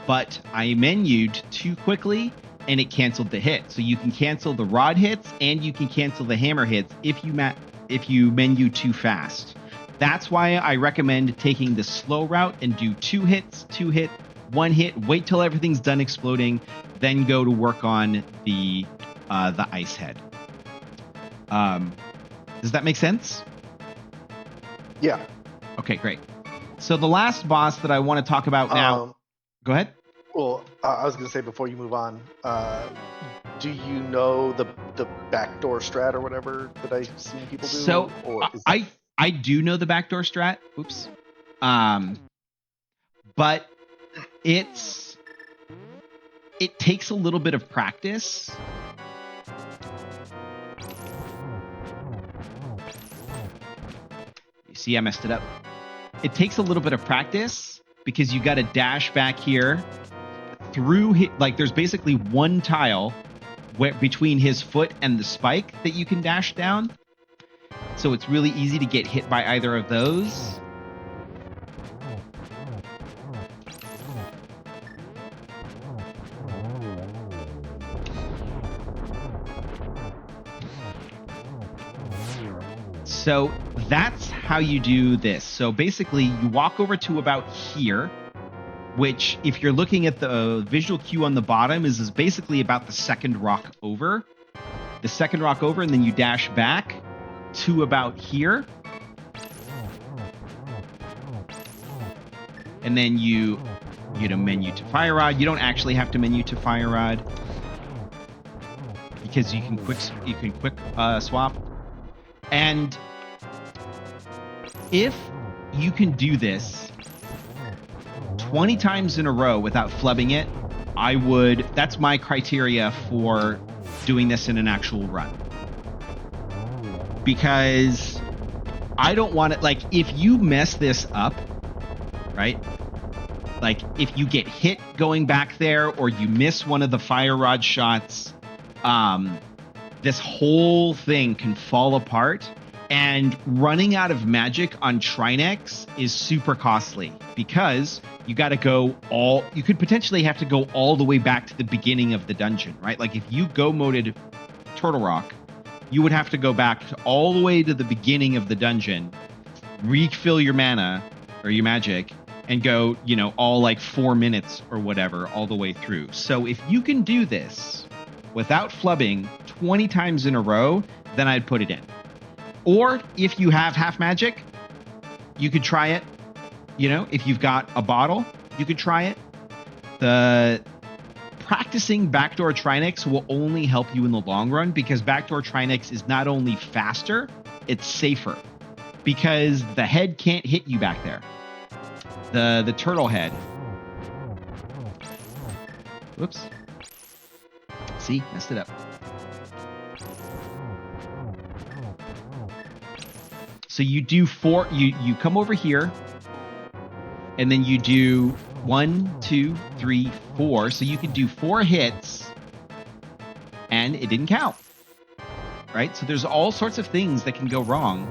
but I menued too quickly and it canceled the hit. So you can cancel the rod hits and you can cancel the hammer hits if you menu too fast. That's why I recommend taking the slow route and do 2 hits, 2 hit, 1 hit, wait till everything's done exploding, then go to work on the ice head. Does that make sense? Yeah. Okay, great. So the last boss that I want to talk about now. Go ahead. Well, I was going to say before you move on, do you know the backdoor strat or whatever that I've seen people do? So I do know the backdoor strat. Oops. But it takes a little bit of practice. You see, I messed it up. It takes a little bit of practice because you got to dash back here through there's basically one tile between his foot and the spike that you can dash down. So it's really easy to get hit by either of those. So that's how you do this. So basically you walk over to about here, which if you're looking at the visual cue on the bottom is basically about the second rock over. The second rock over, and then you dash back to about here. And then you menu to fire rod. You don't actually have to menu to fire rod because you can quick swap. And if you can do this 20 times in a row without flubbing it, that's my criteria for doing this in an actual run. Because I don't want it, if you mess this up, right? Like if you get hit going back there or you miss one of the fire rod shots, this whole thing can fall apart. And running out of magic on Trinexx is super costly because you could potentially have to go all the way back to the beginning of the dungeon, right? Like if you go moded Turtle Rock, you would have to go back all the way to the beginning of the dungeon, refill your mana or your magic, and go, all 4 minutes or whatever all the way through. So if you can do this without flubbing 20 times in a row, then I'd put it in. Or if you have half magic, you could try it. If you've got a bottle, you could try it. The practicing backdoor Trinexx will only help you in the long run because backdoor Trinexx is not only faster, it's safer because the head can't hit you back there. the turtle head. Whoops. See, messed it up. So you do 4, you come over here, and then you do 1, 2, 3, 4. So you can do 4 hits, and it didn't count. Right? So there's all sorts of things that can go wrong.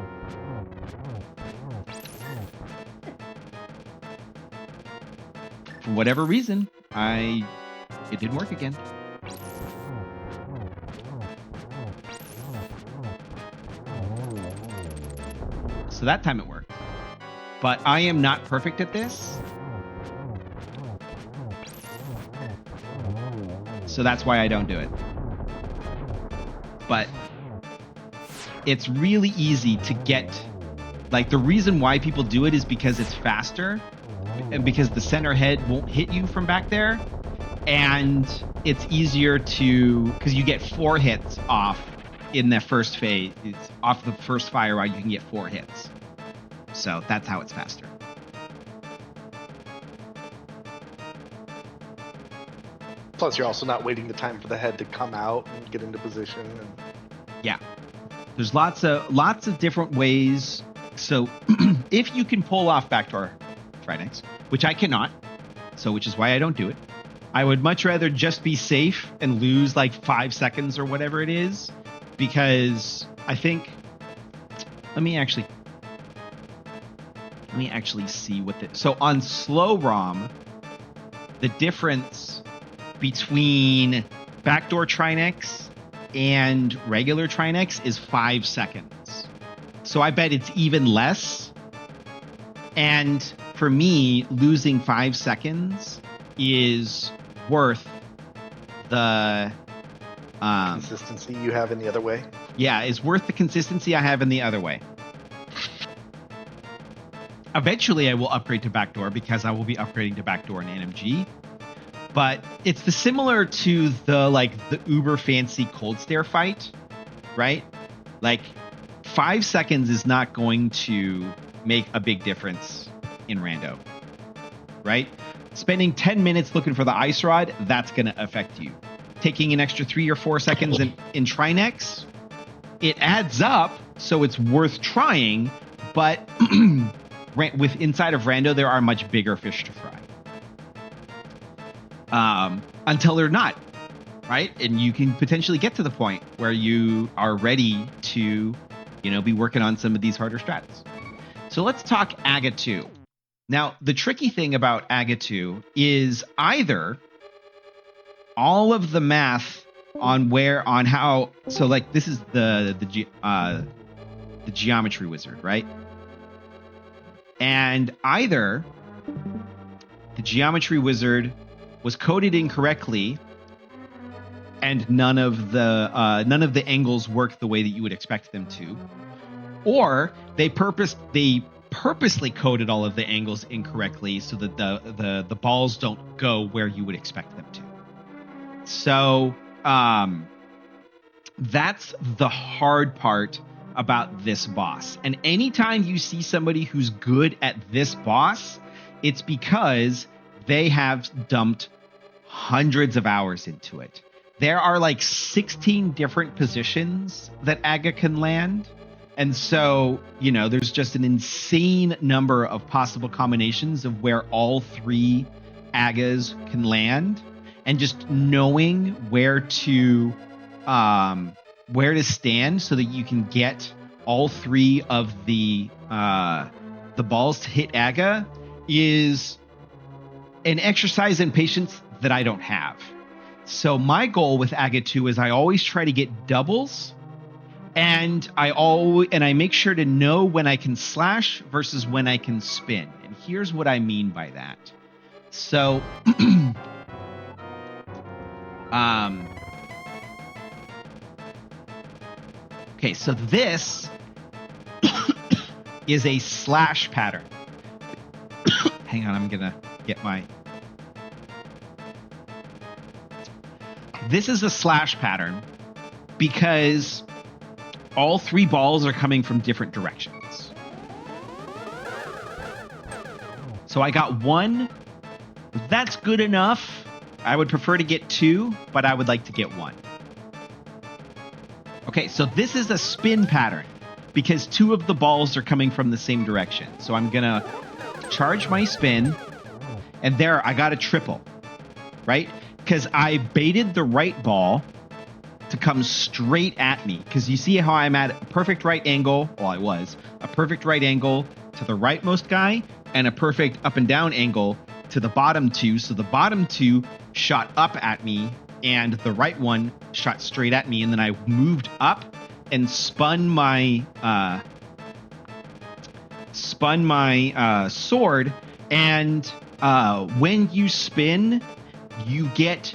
For whatever reason, it didn't work again. So that time it worked. But I am not perfect at this. So that's why I don't do it. But it's really easy to get, like, the reason why people do it is because it's faster and because the center head won't hit you from back there. And it's easier to, because you get 4 hits off in the first phase. It's off the first fire round, you can get 4 hits. So that's how it's faster. Plus, you're also not waiting the time for the head to come out and get into position. And... Yeah, there's lots of different ways. So if you can pull off backdoor Trinexx, which I cannot, so which is why I don't do it. I would much rather just be safe and lose like 5 seconds or whatever it is, because I think. Let me actually see what the. So on slow ROM, the difference between backdoor Trinexx and regular Trinexx is 5 seconds. So I bet it's even less. And for me, losing 5 seconds is worth the consistency you have in the other way. Yeah, is worth the consistency I have in the other way. Eventually, I will upgrade to backdoor because I will be upgrading to backdoor in NMG. But it's similar to the uber fancy Kholdstare fight, right? Like 5 seconds is not going to make a big difference in rando, right? Spending 10 minutes looking for the ice rod, that's going to affect you. Taking an extra 3 or 4 seconds in Trinexx, it adds up, so it's worth trying. But with inside of rando, there are much bigger fish to fry. Until they're not, right? And you can potentially get to the point where you are ready to, be working on some of these harder strats. So let's talk Aga 2. Now, the tricky thing about Aga 2 is either all of the math on how. So like this is the geometry wizard, right? And either the geometry wizard was coded incorrectly, and none of the angles work the way that you would expect them to, or they purposely coded all of the angles incorrectly so that the balls don't go where you would expect them to. So that's the hard part about this boss. And anytime you see somebody who's good at this boss, it's because they have dumped hundreds of hours into it. There are like 16 different positions that Aga can land. And so, there's just an insane number of possible combinations of where all 3 Agas can land. And just knowing where to stand so that you can get all 3 of the balls to hit Aga is an exercise in patience that I don't have. So my goal with Aga 2 is I always try to get doubles, and I make sure to know when I can slash versus when I can spin. And here's what I mean by that. So okay, so this is a slash pattern. Hang on, I'm gonna get my. This is a slash pattern because all 3 balls are coming from different directions. So I got 1. That's good enough. I would prefer to get 2, but I would like to get 1. Okay, so this is a spin pattern because 2 of the balls are coming from the same direction. So I'm going to charge my spin, and there I got a triple, right? Because I baited the right ball to come straight at me. Because you see how I'm at a perfect right angle. Well, I was a perfect right angle to the rightmost guy and a perfect up and down angle to the bottom 2. So the bottom 2 shot up at me and the right one shot straight at me. And then I moved up and spun my sword. And when you spin, you get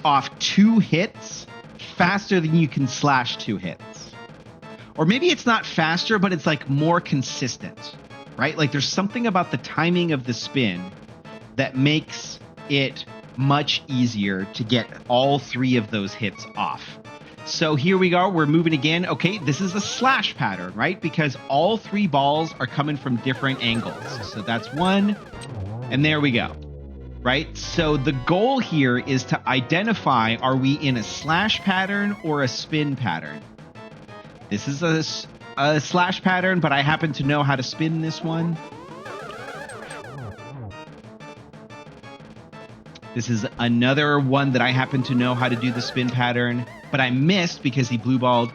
off 2 hits faster than you can slash 2 hits. Or maybe it's not faster, but it's like more consistent, right? Like there's something about the timing of the spin that makes it much easier to get all 3 of those hits off. So here we go. We're moving again. Okay, this is a slash pattern, right? Because all 3 balls are coming from different angles. So that's 1. And there we go. Right? So the goal here is to identify, are we in a slash pattern or a spin pattern? This is a slash pattern, but I happen to know how to spin this one. This is another one that I happen to know how to do the spin pattern, but I missed because he blue balled.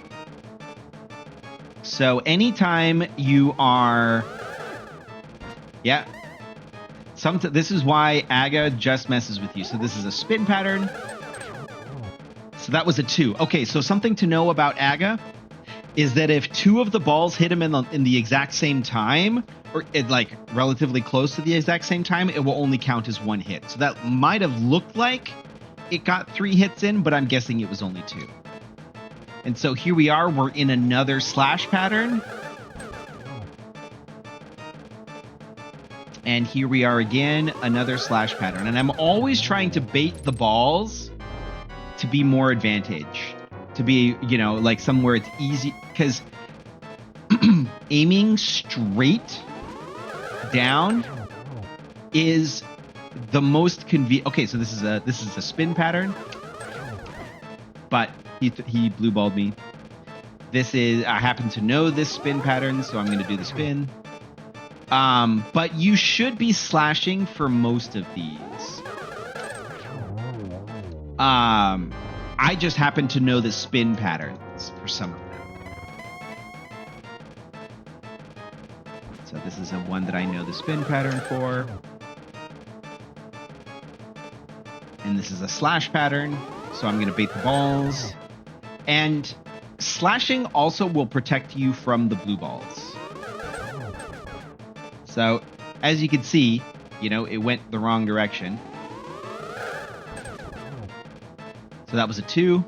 So anytime you are... Yeah. This is why Aga just messes with you. So this is a spin pattern. So that was a 2. Okay, so something to know about Aga is that if 2 of the balls hit him in the exact same time, or like relatively close to the exact same time, it will only count as 1 hit. So that might have looked like it got 3 hits in, but I'm guessing it was only 2. And so here we are. We're in another slash pattern. And here we are again, another slash pattern. And I'm always trying to bait the balls to be more advantage. To be, like somewhere it's easy. Because aiming straight down is the most convenient. Okay, so this is a spin pattern. But he blue balled me. I happen to know this spin pattern, so I'm going to do the spin. But you should be slashing for most of these. I just happen to know the spin patterns for some of them. So this is one that I know the spin pattern for. And this is a slash pattern, so I'm going to bait the balls. And slashing also will protect you from the blue balls. So, as you can see, it went the wrong direction. So that was a 2.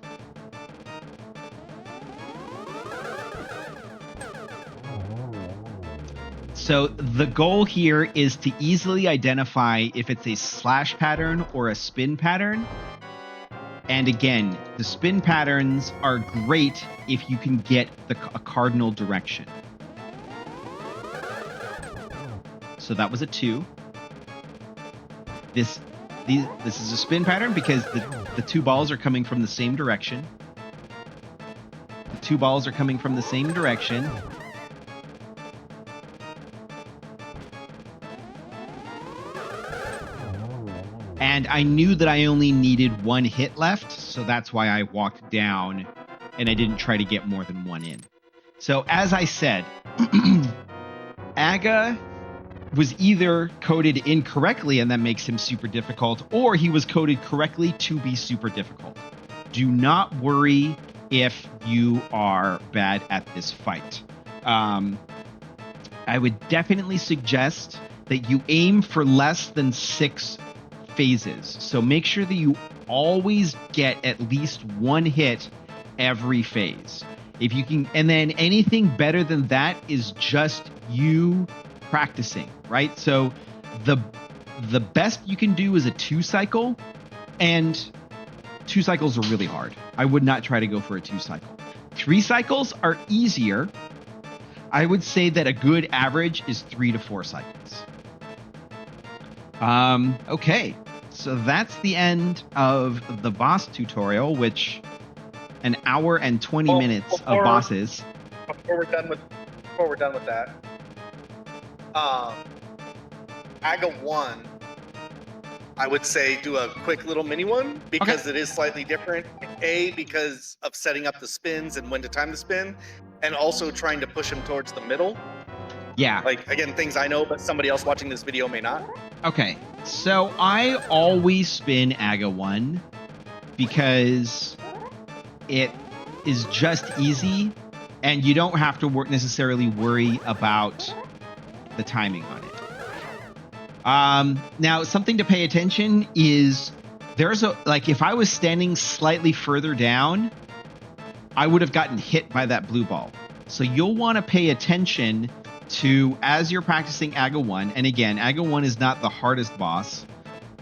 So the goal here is to easily identify if it's a slash pattern or a spin pattern. And again, the spin patterns are great if you can get a cardinal direction. So that was a 2. This is a spin pattern because the 2 balls are coming from the same direction. The 2 balls are coming from the same direction. And I knew that I only needed 1 hit left, so that's why I walked down and I didn't try to get more than 1 in. So as I said, Aga was either coded incorrectly and that makes him super difficult, or he was coded correctly to be super difficult. Do not worry if you are bad at this fight. I would definitely suggest that you aim for less than 6 phases. So make sure that you always get at least 1 hit every phase. If you can, and then anything better than that is just you practicing, right? So the best you can do is a 2 cycle, and 2 cycles are really hard. I would not try to go for a 2 cycle. 3 cycles are easier. I would say that a good average is 3 to 4 cycles. Okay, so that's the end of the boss tutorial, which an hour and 20 minutes of bosses. Before we're done with that, Aga 1, I would say do a quick little mini one because it is slightly different. Because of setting up the spins and when to time the spin, and also trying to push him towards the middle. Yeah. Like, again, things I know, but somebody else watching this video may not. Okay, so I always spin Aga 1 because it is just easy and you don't have to necessarily worry about the timing on it. Now, something to pay attention is there's if I was standing slightly further down, I would have gotten hit by that blue ball. So you'll want to pay attention to, as you're practicing Aga 1, and again, Aga 1 is not the hardest boss,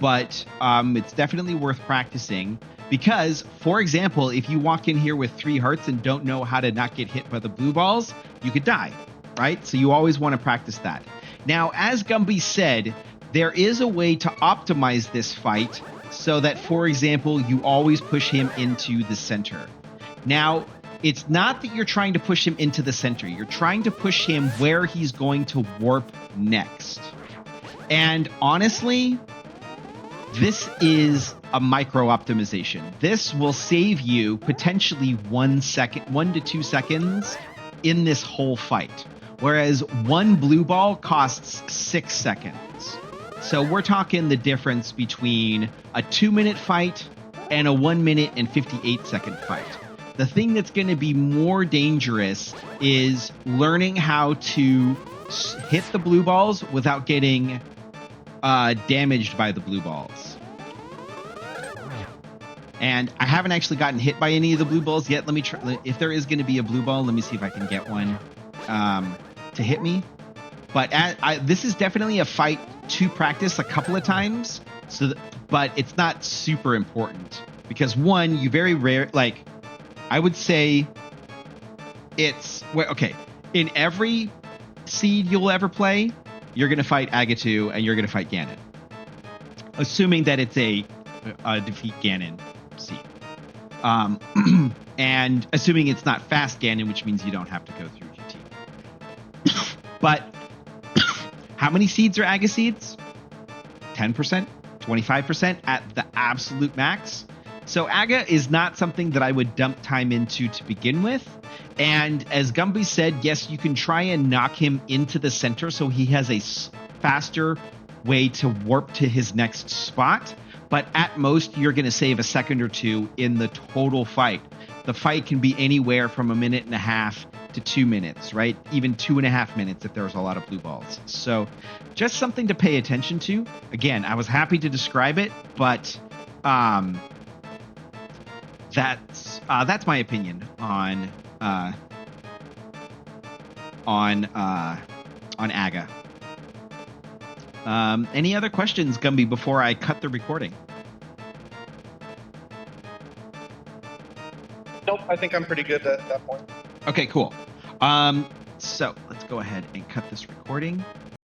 but it's definitely worth practicing because, for example, if you walk in here with 3 hearts and don't know how to not get hit by the blue balls, you could die, right? So you always want to practice that. Now, as Gumby said, there is a way to optimize this fight so that, for example, you always push him into the center. Now, it's not that you're trying to push him into the center. You're trying to push him where he's going to warp next. And honestly, this is a micro optimization. This will save you potentially 1 to 2 seconds in this whole fight. Whereas 1 blue ball costs 6 seconds. So we're talking the difference between a 2-minute fight and a 1 minute and 58-second fight. The thing that's going to be more dangerous is learning how to hit the blue balls without getting damaged by the blue balls. And I haven't actually gotten hit by any of the blue balls yet. Let me try. If there is going to be a blue ball, let me see if I can get one to hit me. But this is definitely a fight to practice a couple of times. But it's not super important because, one, you very rare, I would say it's in every seed you'll ever play, you're going to fight Aga 2 and you're going to fight Ganon, assuming that it's a defeat Ganon seed, and assuming it's not fast Ganon, which means you don't have to go through GT. But how many seeds are Aga seeds? 10%, 25% at the absolute max. So Aga is not something that I would dump time into to begin with. And as Gumby said, yes, you can try and knock him into the center so he has a faster way to warp to his next spot. But at most, you're going to save a second or two in the total fight. The fight can be anywhere from 1.5 minutes to 2 minutes, right? Even 2.5 minutes if there's a lot of blue balls. So just something to pay attention to. Again, I was happy to describe it, but that's my opinion on Aga. Any other questions, Gumby, before I cut the recording? Nope, I think I'm pretty good at that point. Okay, cool. So let's go ahead and cut this recording.